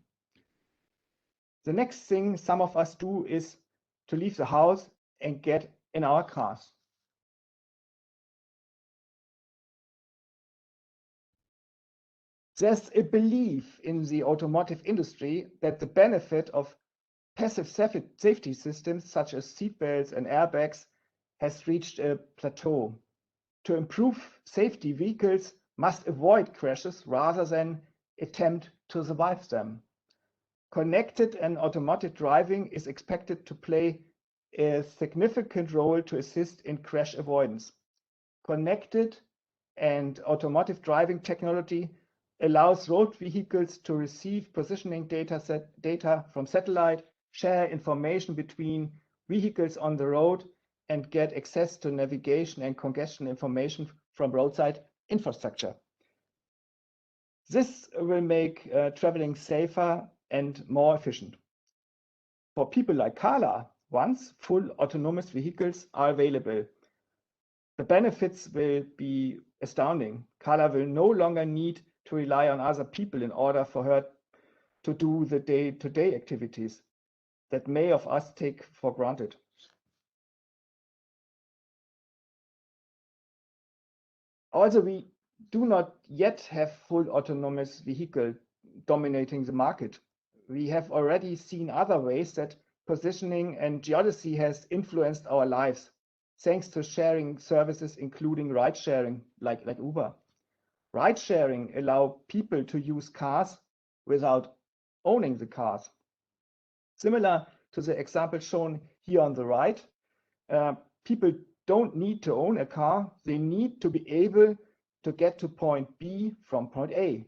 The next thing some of us do is to leave the house and get in our cars. There's a belief in the automotive industry that the benefit of passive safety systems such as seatbelts and airbags has reached a plateau. To improve safety, vehicles must avoid crashes rather than attempt to survive them. Connected and automated driving is expected to play a significant role to assist in crash avoidance. Connected and automotive driving technology allows road vehicles to receive positioning data from satellite, share information between vehicles on the road, and get access to navigation and congestion information from roadside infrastructure. This will make traveling safer and more efficient. For people like Carla, once full autonomous vehicles are available, the benefits will be astounding. Carla will no longer need to rely on other people in order for her to do the day-to-day activities that many of us take for granted. Also, we do not yet have full autonomous vehicle dominating the market. We have already seen other ways that positioning and geodesy has influenced our lives, thanks to sharing services, including ride sharing, like Uber. Ride sharing allows people to use cars without owning the cars. Similar to the example shown here on the right. People don't need to own a car. They need to be able to get to point B from point A.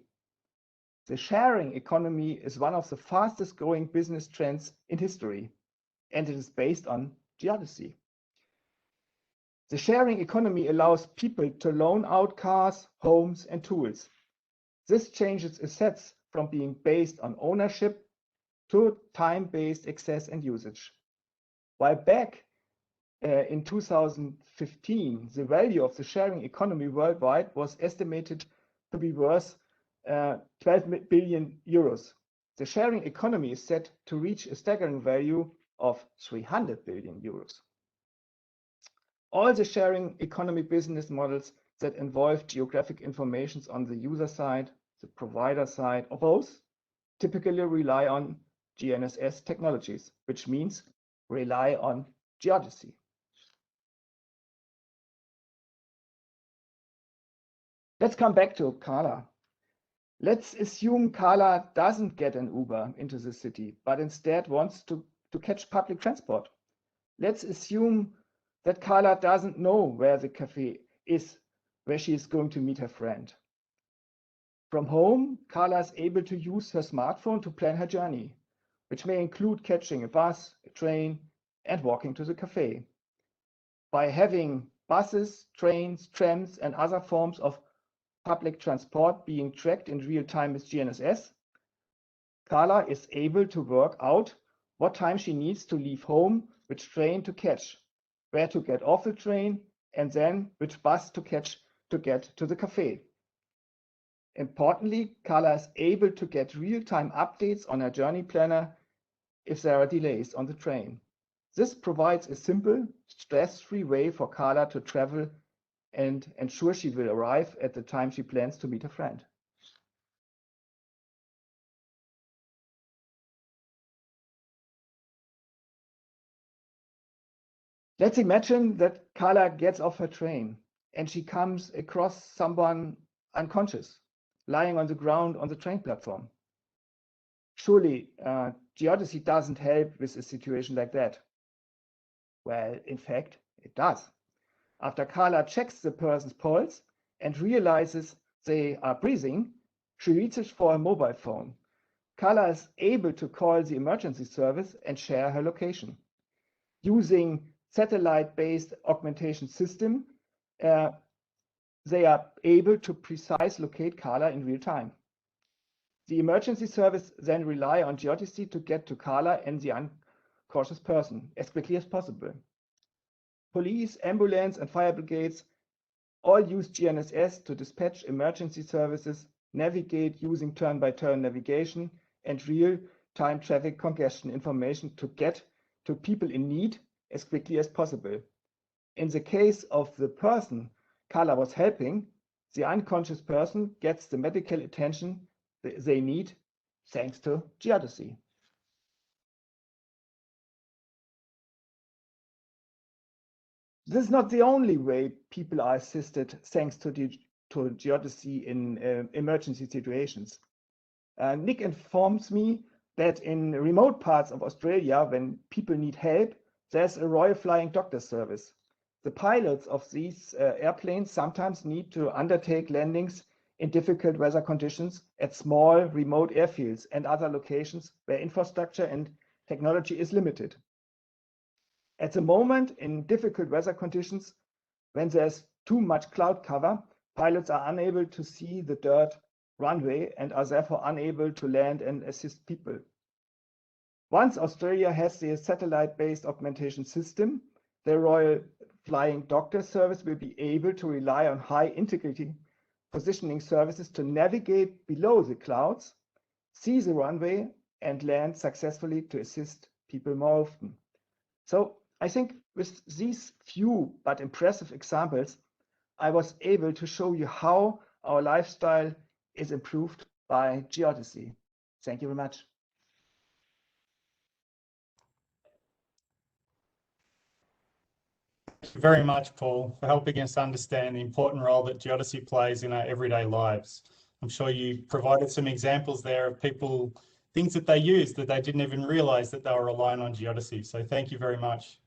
The sharing economy is one of the fastest growing business trends in history, and it is based on geodesy. The sharing economy allows people to loan out cars, homes, and tools. This changes assets from being based on ownership to time-based access and usage. While back in 2015, the value of the sharing economy worldwide was estimated to be worth 12 billion euros. The sharing economy is set to reach a staggering value of 300 billion euros. All the sharing economy business models that involve geographic information on the user side, the provider side, or both, typically rely on GNSS technologies, which means rely on geodesy. Let's come back to Carla. Let's assume Carla doesn't get an Uber into the city, but instead wants to catch public transport. Let's assume that Carla doesn't know where the cafe is, where she is going to meet her friend. From home, Carla is able to use her smartphone to plan her journey, which may include catching a bus, a train, and walking to the cafe. By having buses, trains, trams, and other forms of public transport being tracked in real time with GNSS, Carla is able to work out what time she needs to leave home, which train to catch, where to get off the train, and then which bus to catch to get to the cafe. Importantly, Carla is able to get real-time updates on her journey planner if there are delays on the train. This provides a simple, stress-free way for Carla to travel and ensure she will arrive at the time she plans to meet a friend. Let's imagine that Carla gets off her train and she comes across someone unconscious, lying on the ground on the train platform. Surely, geodesy doesn't help with a situation like that. Well, in fact, it does. After Carla checks the person's pulse and realizes they are breathing, she reaches for a mobile phone. Carla is able to call the emergency service and share her location. Using satellite-based augmentation system, they are able to precisely locate Carla in real time. The emergency service then rely on geodesy to get to Carla and the unconscious person as quickly as possible. Police, ambulance, and fire brigades all use GNSS to dispatch emergency services, navigate using turn-by-turn navigation, and real-time traffic congestion information to get to people in need as quickly as possible. In the case of the person Carla was helping, the unconscious person gets the medical attention they need thanks to geodesy. This is not the only way people are assisted thanks to geodesy in emergency situations. Nick informs me that in remote parts of Australia, when people need help, there's a Royal Flying Doctor Service. The pilots of these airplanes sometimes need to undertake landings in difficult weather conditions at small remote airfields and other locations where infrastructure and technology is limited. At the moment, in difficult weather conditions, when there's too much cloud cover, pilots are unable to see the dirt runway and are therefore unable to land and assist people. Once Australia has the satellite-based augmentation system, the Royal Flying Doctor Service will be able to rely on high integrity positioning services to navigate below the clouds, see the runway, and land successfully to assist people more often. So I think with these few but impressive examples, I was able to show you how our lifestyle is improved by geodesy. Thank you very much. Thank you very much, Paul, for helping us understand the important role that geodesy plays in our everyday lives. I'm sure you provided some examples there of people things that they use that they didn't even realize that they were relying on Geodesy. So thank you very much.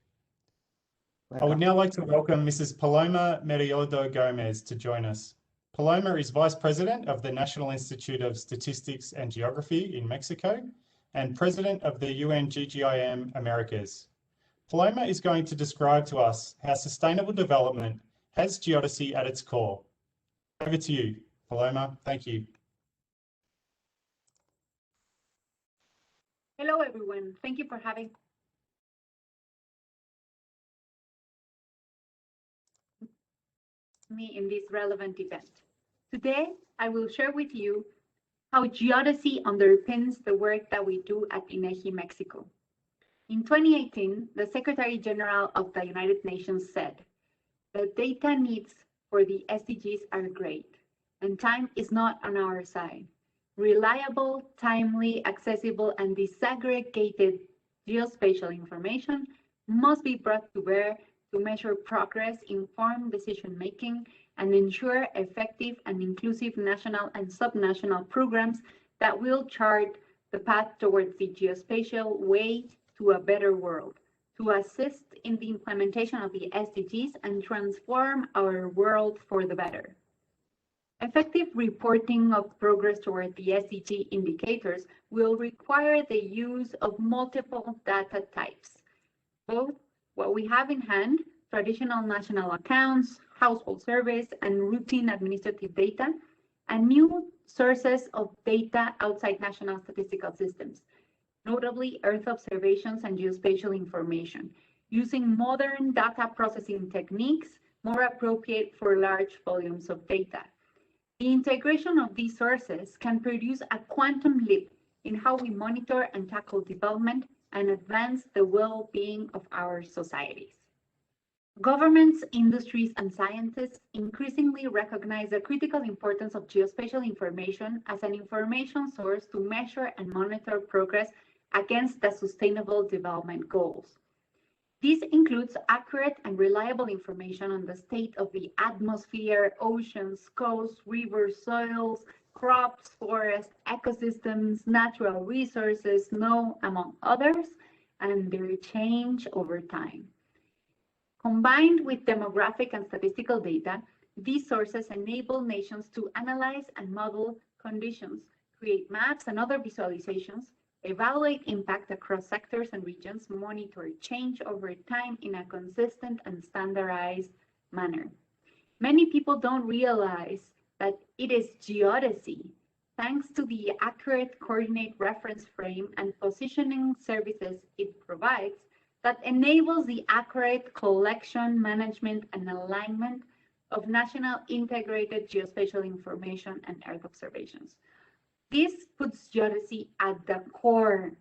I would now like to welcome Mrs. Paloma Meriodo Gomez to join us. Paloma is Vice President of the National Institute of Statistics and Geography in Mexico and President of the UN GGIM Americas. Paloma is going to describe to us how sustainable development has geodesy at its core. Over to you, Paloma. Thank you. Hello, everyone. Thank you for having me in this relevant event. Today, I will share with you how geodesy underpins the work that we do at INEGI Mexico. In 2018, the Secretary General of the United Nations said, "The data needs for the SDGs are great, and time is not on our side. Reliable, timely, accessible, and disaggregated geospatial information must be brought to bear to measure progress, inform decision-making, and ensure effective and inclusive national and subnational programs that will chart the path towards the geospatial way to a better world, to assist in the implementation of the SDGs and transform our world for the better." Effective reporting of progress toward the SDG indicators will require the use of multiple data types, both what we have in hand, traditional national accounts, household surveys, and routine administrative data, and new sources of data outside national statistical systems, notably Earth observations and geospatial information, using modern data processing techniques more appropriate for large volumes of data. The integration of these sources can produce a quantum leap in how we monitor and tackle development and advance the well-being of our societies. Governments, industries, and scientists increasingly recognize the critical importance of geospatial information as an information source to measure and monitor progress against the Sustainable Development Goals. This includes accurate and reliable information on the state of the atmosphere, oceans, coasts, rivers, soils, crops, forests, ecosystems, natural resources, snow, among others, and their change over time. Combined with demographic and statistical data, these sources enable nations to analyze and model conditions, create maps and other visualizations, evaluate impact across sectors and regions, monitor change over time in a consistent and standardized manner. Many people don't realize that it is geodesy, thanks to the accurate coordinate reference frame and positioning services it provides, that enables the accurate collection, management, and alignment of national integrated geospatial information and Earth observations. This puts geodesy at the core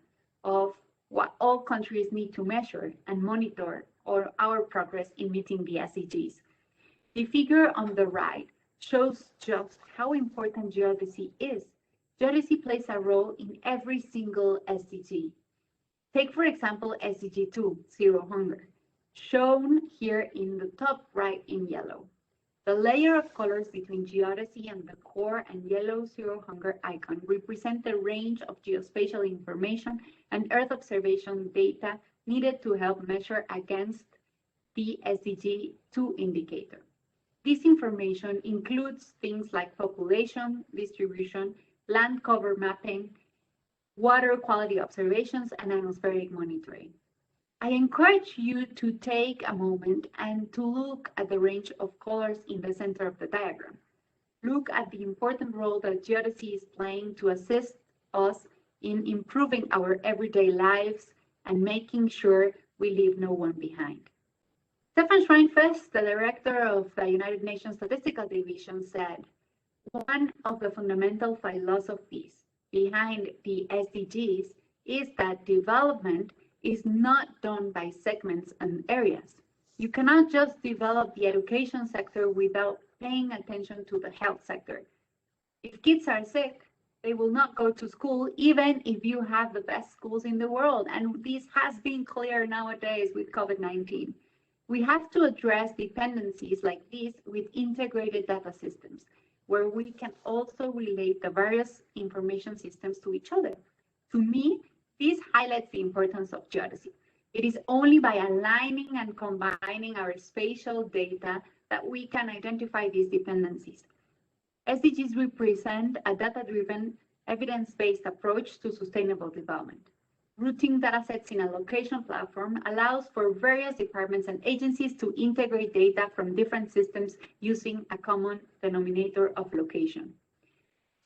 of what all countries need to measure and monitor our progress in meeting the SDGs. The figure on the right shows just how important geodesy is. Geodesy plays a role in every single SDG. Take, for example, SDG 2, Zero Hunger, shown here in the top right in yellow. The layer of colors between geodesy and the core and yellow Zero Hunger icon represent the range of geospatial information and Earth observation data needed to help measure against the SDG 2 indicator. This information includes things like population distribution, land cover mapping, water quality observations, and atmospheric monitoring. I encourage you to take a moment and to look at the range of colors in the center of the diagram. Look at the important role that geodesy is playing to assist us in improving our everyday lives and making sure we leave no one behind. Stefan Schweinfest, the director of the United Nations Statistical Division, said, "One of the fundamental philosophies behind the SDGs is that development is not done by segments and areas. You cannot just develop the education sector without paying attention to the health sector. If kids are sick, they will not go to school, even if you have the best schools in the world. And this has been clear nowadays with COVID-19. We have to address dependencies like this with integrated data systems, where we can also relate the various information systems to each other To me, this highlights the importance of geodesy. It is only by aligning and combining our spatial data that we can identify these dependencies. SDGs represent a data-driven, evidence-based approach to sustainable development. Routing datasets in a location platform allows for various departments and agencies to integrate data from different systems using a common denominator of location.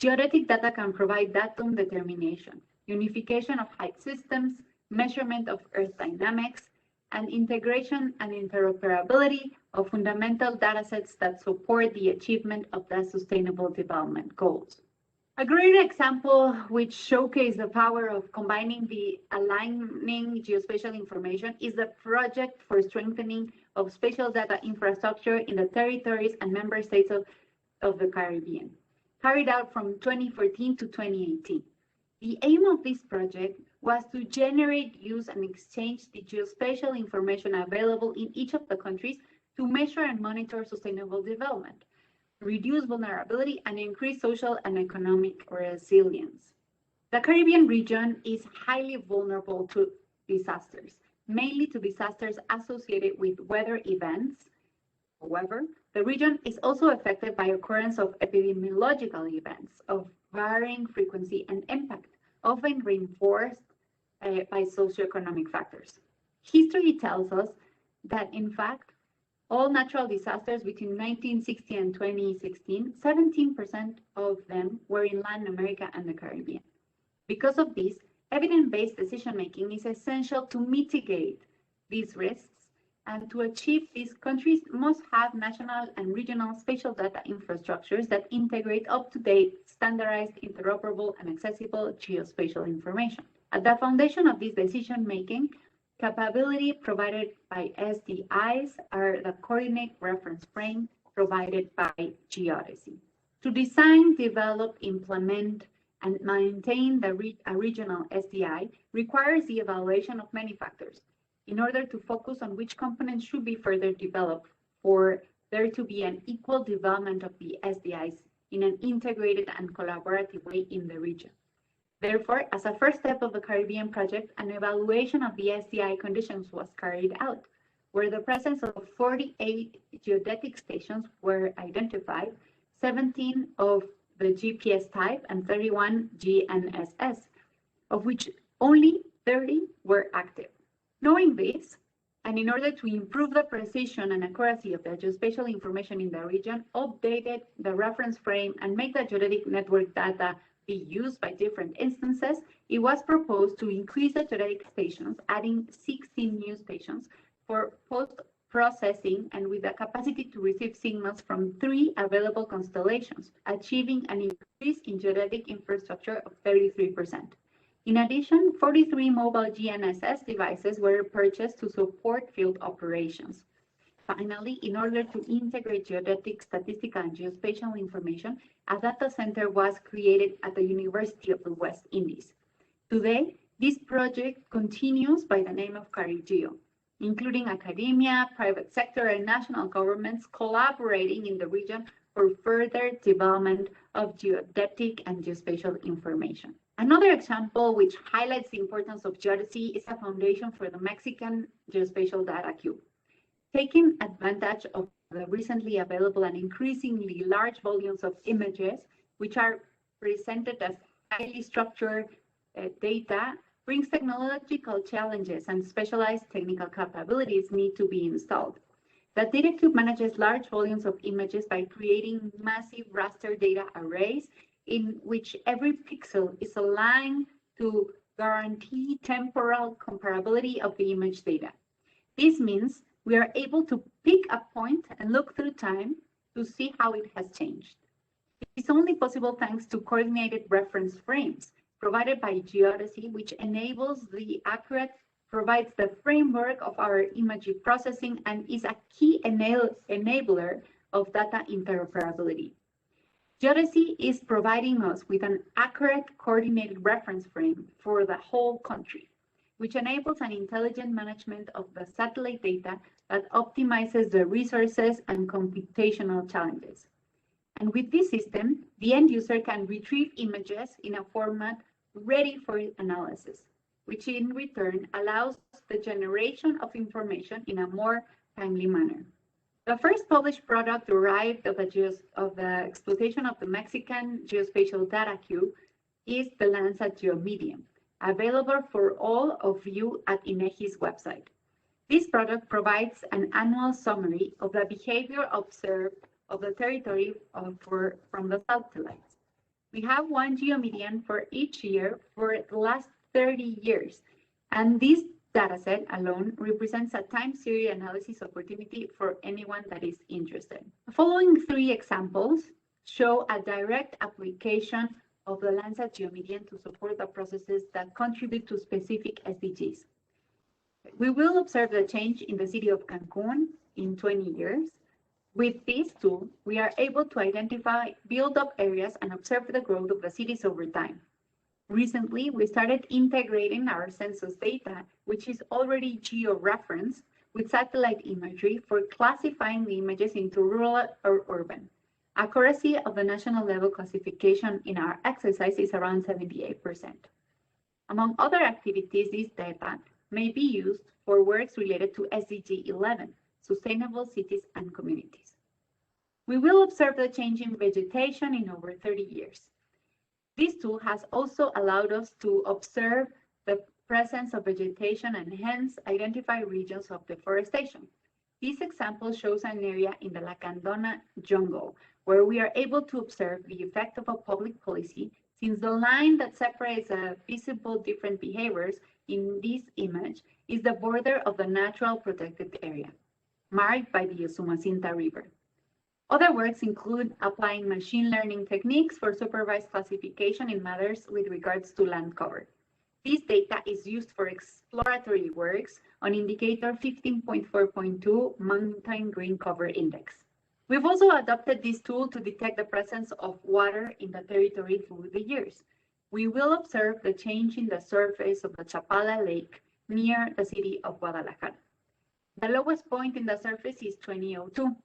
Geodetic data can provide datum determination, unification of height systems, measurement of Earth dynamics, and integration and interoperability of fundamental datasets that support the achievement of the Sustainable Development Goals. A great example which showcases the power of combining the aligning geospatial information is the project for strengthening of spatial data infrastructure in the territories and member states of the Caribbean, carried out from 2014 to 2018. The aim of this project was to generate, use, and exchange the geospatial information available in each of the countries to measure and monitor sustainable development, reduce vulnerability, and increase social and economic resilience. The Caribbean region is highly vulnerable to disasters, mainly to disasters associated with weather events. However, the region is also affected by occurrence of epidemiological events of varying frequency and impact, often reinforced by socioeconomic factors. History tells us that, in fact, all natural disasters between 1960 and 2016, 17% of them were in Latin America and the Caribbean. Because of this, evidence-based decision-making is essential to mitigate these risks, and to achieve these, countries must have national and regional spatial data infrastructures that integrate up-to-date, standardized, interoperable, and accessible geospatial information. At the foundation of this decision-making capability provided by SDIs are the coordinate reference frame provided by Geodesy. To design, develop, implement, and maintain a regional SDI requires the evaluation of many factors in order to focus on which components should be further developed for there to be an equal development of the SDIs in an integrated and collaborative way in the region. Therefore, as a first step of the Caribbean project, an evaluation of the SDI conditions was carried out, where the presence of 48 geodetic stations were identified, 17 of the GPS type and 31 GNSS, of which only 30 were active. Knowing this, and in order to improve the precision and accuracy of the geospatial information in the region, updated the reference frame and make the geodetic network data be used by different instances, it was proposed to increase the geodetic stations, adding 16 new stations for post-processing and with the capacity to receive signals from 3 available constellations, achieving an increase in geodetic infrastructure of 33%. In addition, 43 mobile GNSS devices were purchased to support field operations. Finally, in order to integrate geodetic, statistical, and geospatial information, a data center was created at the University of the West Indies. Today, this project continues by the name of CariGeo, including academia, private sector, and national governments collaborating in the region for further development of geodetic and geospatial information. Another example which highlights the importance of geodesy is a foundation for the Mexican Geospatial Data Cube. Taking advantage of the recently available and increasingly large volumes of images, which are presented as highly structured data, brings technological challenges and specialized technical capabilities need to be installed. The Data Cube manages large volumes of images by creating massive raster data arrays in which every pixel is aligned to guarantee temporal comparability of the image data. This means we are able to pick a point and look through time to see how it has changed. It's only possible thanks to coordinated reference frames provided by Geodesy, which provides the framework of our image processing and is a key enabler of data interoperability. Geodesy is providing us with an accurate coordinated reference frame for the whole country, which enables an intelligent management of the satellite data that optimizes the resources and computational challenges. And with this system, the end user can retrieve images in a format ready for analysis, which in return allows the generation of information in a more timely manner. The first published product derived of the exploitation of the Mexican geospatial data cube is the Landsat GeoMedium, available for all of you at INEGI's website. This product provides an annual summary of the behavior observed of the territory from the satellites. We have one geomedian for each year for the last 30 years, and this dataset alone represents a time series analysis opportunity for anyone that is interested. The following 3 examples show a direct application of the Landsat GeoMedian to support the processes that contribute to specific SDGs. We will observe the change in the city of Cancun in 20 years. With this tool, we are able to identify build-up areas and observe the growth of the cities over time. Recently, we started integrating our census data, which is already geo-referenced, with satellite imagery for classifying the images into rural or urban. Accuracy of the national level classification in our exercise is around 78%. Among other activities, this data may be used for works related to SDG 11, Sustainable Cities and Communities. We will observe the change in vegetation in over 30 years. This tool has also allowed us to observe the presence of vegetation and hence identify regions of deforestation. This example shows an area in the Lacandona jungle where we are able to observe the effect of a public policy, since the line that separates visible different behaviors in this image is the border of the natural protected area, marked by the Usumacinta River. Other works include applying machine learning techniques for supervised classification in matters with regards to land cover. This data is used for exploratory works on indicator 15.4.2 Mountain Green Cover Index. We've also adopted this tool to detect the presence of water in the territory through the years. We will observe the change in the surface of the Chapala Lake near the city of Guadalajara. The lowest point in the surface is 2002.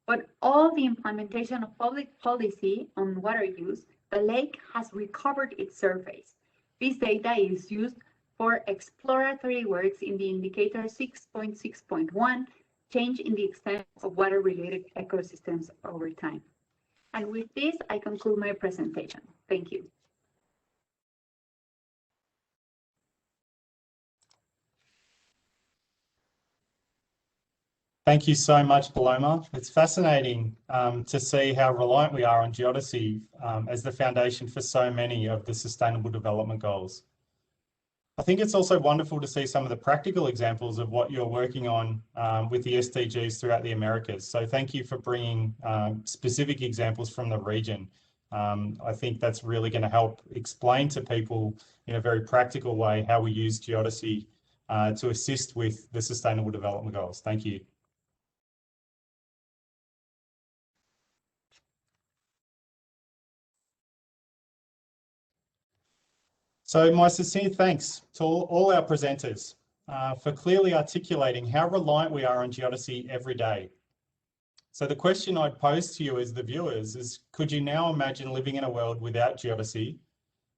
But all the implementation of public policy on water use, the lake has recovered its surface. This data is used for exploratory works in the indicator 6.6.1, change in the extent of water-related ecosystems over time. And with this, I conclude my presentation. Thank you. Thank you so much, Paloma. It's fascinating to see how reliant we are on geodesy as the foundation for so many of the Sustainable Development Goals. I think it's also wonderful to see some of the practical examples of what you're working on with the SDGs throughout the Americas. So thank you for bringing specific examples from the region. I think that's really going to help explain to people in a very practical way how we use geodesy to assist with the Sustainable Development Goals. Thank you. So my sincere thanks to all our presenters for clearly articulating how reliant we are on geodesy every day. So the question I'd pose to you as the viewers is, could you now imagine living in a world without geodesy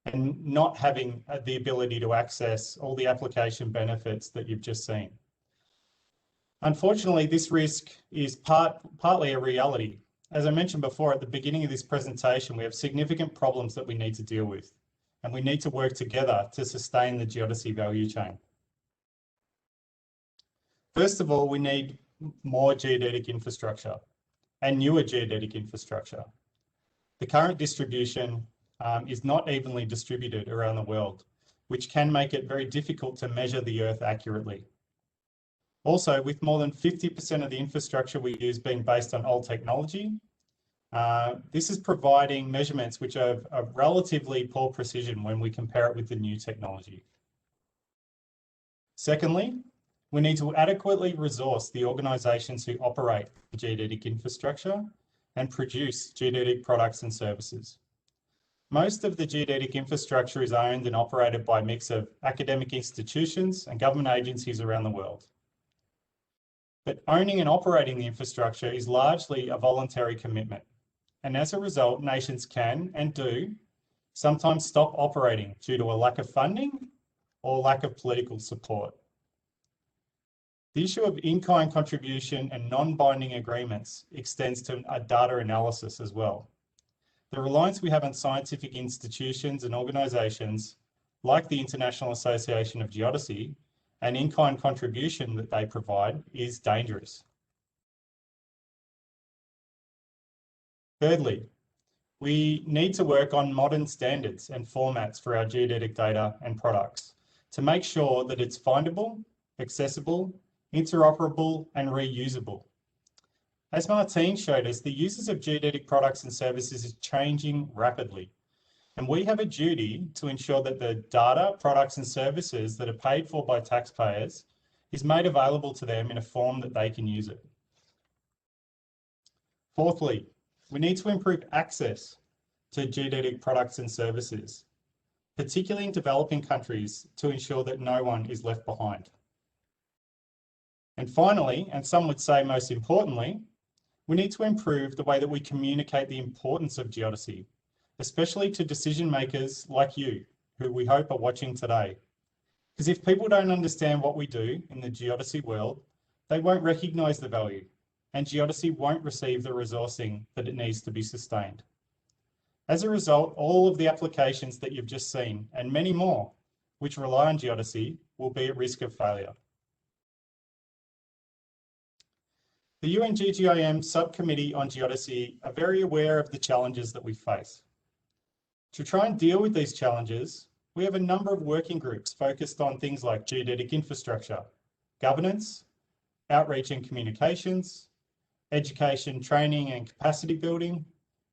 and not having the ability to access all the application benefits that you've just seen? Unfortunately, this risk is partly a reality. As I mentioned before at the beginning of this presentation, we have significant problems that we need to deal with, and we need to work together to sustain the geodesy value chain. First of all, we need more geodetic infrastructure and newer geodetic infrastructure. The current distribution is not evenly distributed around the world, which can make it very difficult to measure the Earth accurately. Also, with more than 50% of the infrastructure we use being based on old technology, this is providing measurements which are of relatively poor precision when we compare it with the new technology. Secondly, we need to adequately resource the organisations who operate the geodetic infrastructure and produce geodetic products and services. Most of the geodetic infrastructure is owned and operated by a mix of academic institutions and government agencies around the world. But owning and operating the infrastructure is largely a voluntary commitment. And as a result, nations can and do sometimes stop operating due to a lack of funding or lack of political support. The issue of in-kind contribution and non-binding agreements extends to a data analysis as well. The reliance we have on scientific institutions and organisations like the International Association of Geodesy and in-kind contribution that they provide is dangerous. Thirdly, we need to work on modern standards and formats for our geodetic data and products to make sure that it's findable, accessible, interoperable, and reusable. As Martine showed us, the uses of geodetic products and services is changing rapidly, and we have a duty to ensure that the data, products, and services that are paid for by taxpayers is made available to them in a form that they can use it. Fourthly, we need to improve access to geodetic products and services, particularly in developing countries, to ensure that no one is left behind. And finally, and some would say most importantly, we need to improve the way that we communicate the importance of geodesy, especially to decision makers like you, who we hope are watching today. Because if people don't understand what we do in the geodesy world, they won't recognise the value, and geodesy won't receive the resourcing that it needs to be sustained. As a result, all of the applications that you've just seen, and many more, which rely on geodesy, will be at risk of failure. The UN GGIM Subcommittee on Geodesy are very aware of the challenges that we face. To try and deal with these challenges, we have a number of working groups focused on things like geodetic infrastructure, governance, outreach and communications, education, training and capacity building,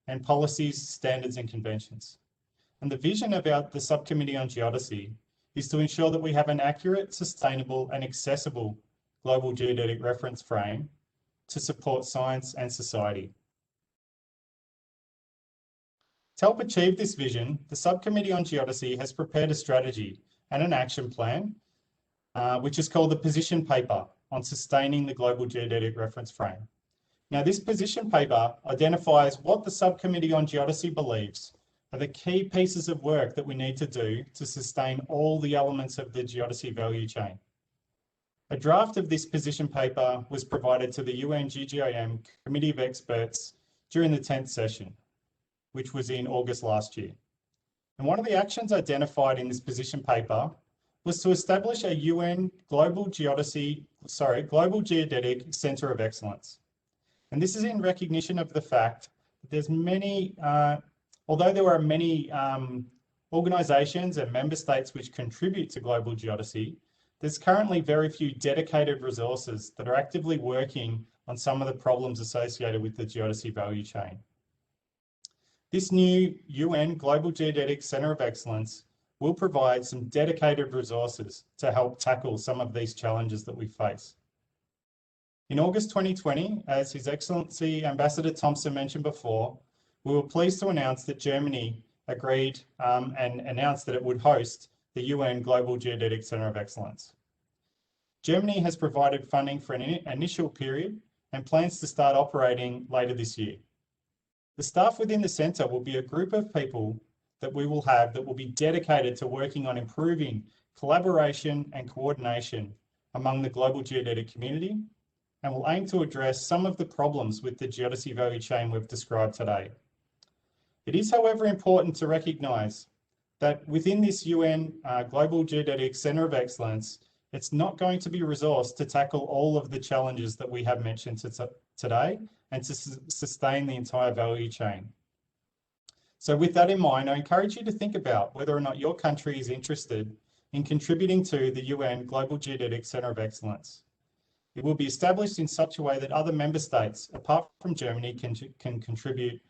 and policies, standards and conventions. And the vision about the Subcommittee on Geodesy is to ensure that we have an accurate, sustainable and accessible global geodetic reference frame to support science and society. To help achieve this vision, the Subcommittee on Geodesy has prepared a strategy and an action plan, which is called the Position Paper on Sustaining the Global Geodetic Reference Frame. Now, this position paper identifies what the Subcommittee on Geodesy believes are the key pieces of work that we need to do to sustain all the elements of the geodesy value chain. A draft of this position paper was provided to the UN GGIM Committee of Experts during the 10th session, which was in August last year. And one of the actions identified in this position paper was to establish a UN Global Geodetic Centre of Excellence. And this is in recognition of the fact that there's many, although there are many organisations and member states which contribute to global geodesy, there's currently very few dedicated resources that are actively working on some of the problems associated with the geodesy value chain. This new UN Global Geodetic Centre of Excellence will provide some dedicated resources to help tackle some of these challenges that we face. In August 2020, as His Excellency Ambassador Thompson mentioned before, we were pleased to announce that Germany agreed and announced that it would host the UN Global Geodetic Centre of Excellence. Germany has provided funding for an initial period and plans to start operating later this year. The staff within the centre will be a group of people that we will have that will be dedicated to working on improving collaboration and coordination among the global geodetic community, and will aim to address some of the problems with the geodesy value chain we've described today. It is, however, important to recognise that within this UN Global Geodetic Centre of Excellence, it's not going to be resourced to tackle all of the challenges that we have mentioned today and to sustain the entire value chain. So with that in mind, I encourage you to think about whether or not your country is interested in contributing to the UN Global Geodetic Centre of Excellence. It will be established in such a way that other member states, apart from Germany, can contribute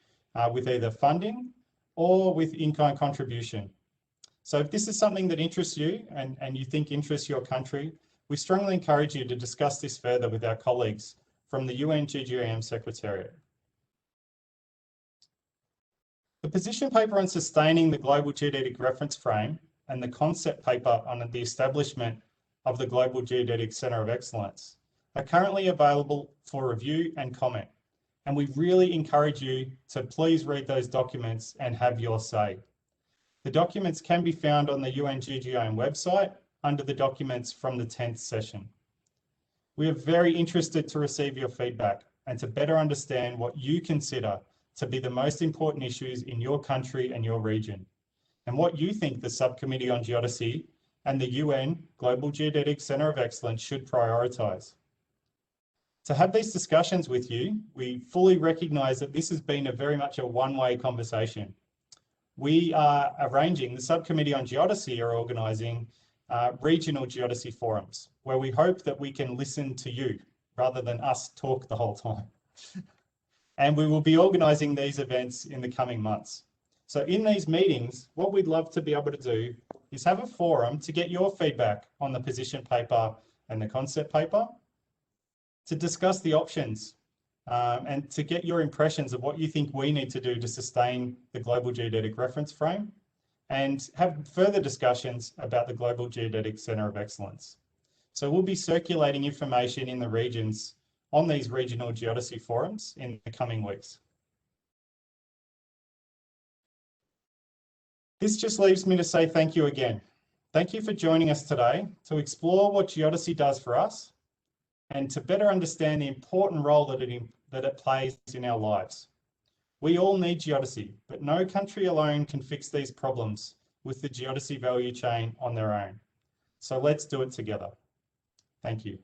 with either funding or with in-kind contribution. So if this is something that interests you and you think interests your country, we strongly encourage you to discuss this further with our colleagues from the UN GGIM Secretariat. The position paper on sustaining the global geodetic reference frame and the concept paper on the establishment of the Global Geodetic Centre of Excellence are currently available for review and comment. And we really encourage you to please read those documents and have your say. The documents can be found on the UN GGIM website under the documents from the 10th session. We are very interested to receive your feedback and to better understand what you consider to be the most important issues in your country and your region, and what you think the Subcommittee on Geodesy and the UN Global Geodetic Centre of Excellence should prioritise. To have these discussions with you, we fully recognise that this has been very much a one-way conversation. We are arranging, the Subcommittee on Geodesy are organising regional geodesy forums where we hope that we can listen to you rather than us talk the whole time. And we will be organising these events in the coming months. So in these meetings, what we'd love to be able to do is have a forum to get your feedback on the position paper and the concept paper, to discuss the options and to get your impressions of what you think we need to do to sustain the Global Geodetic Reference Frame, and have further discussions about the Global Geodetic Centre of Excellence. So we'll be circulating information in the regions on these regional geodesy forums in the coming weeks. This just leaves me to say thank you again. Thank you for joining us today to explore what geodesy does for us and to better understand the important role that it plays in our lives. We all need geodesy, but no country alone can fix these problems with the geodesy value chain on their own. So let's do it together. Thank you.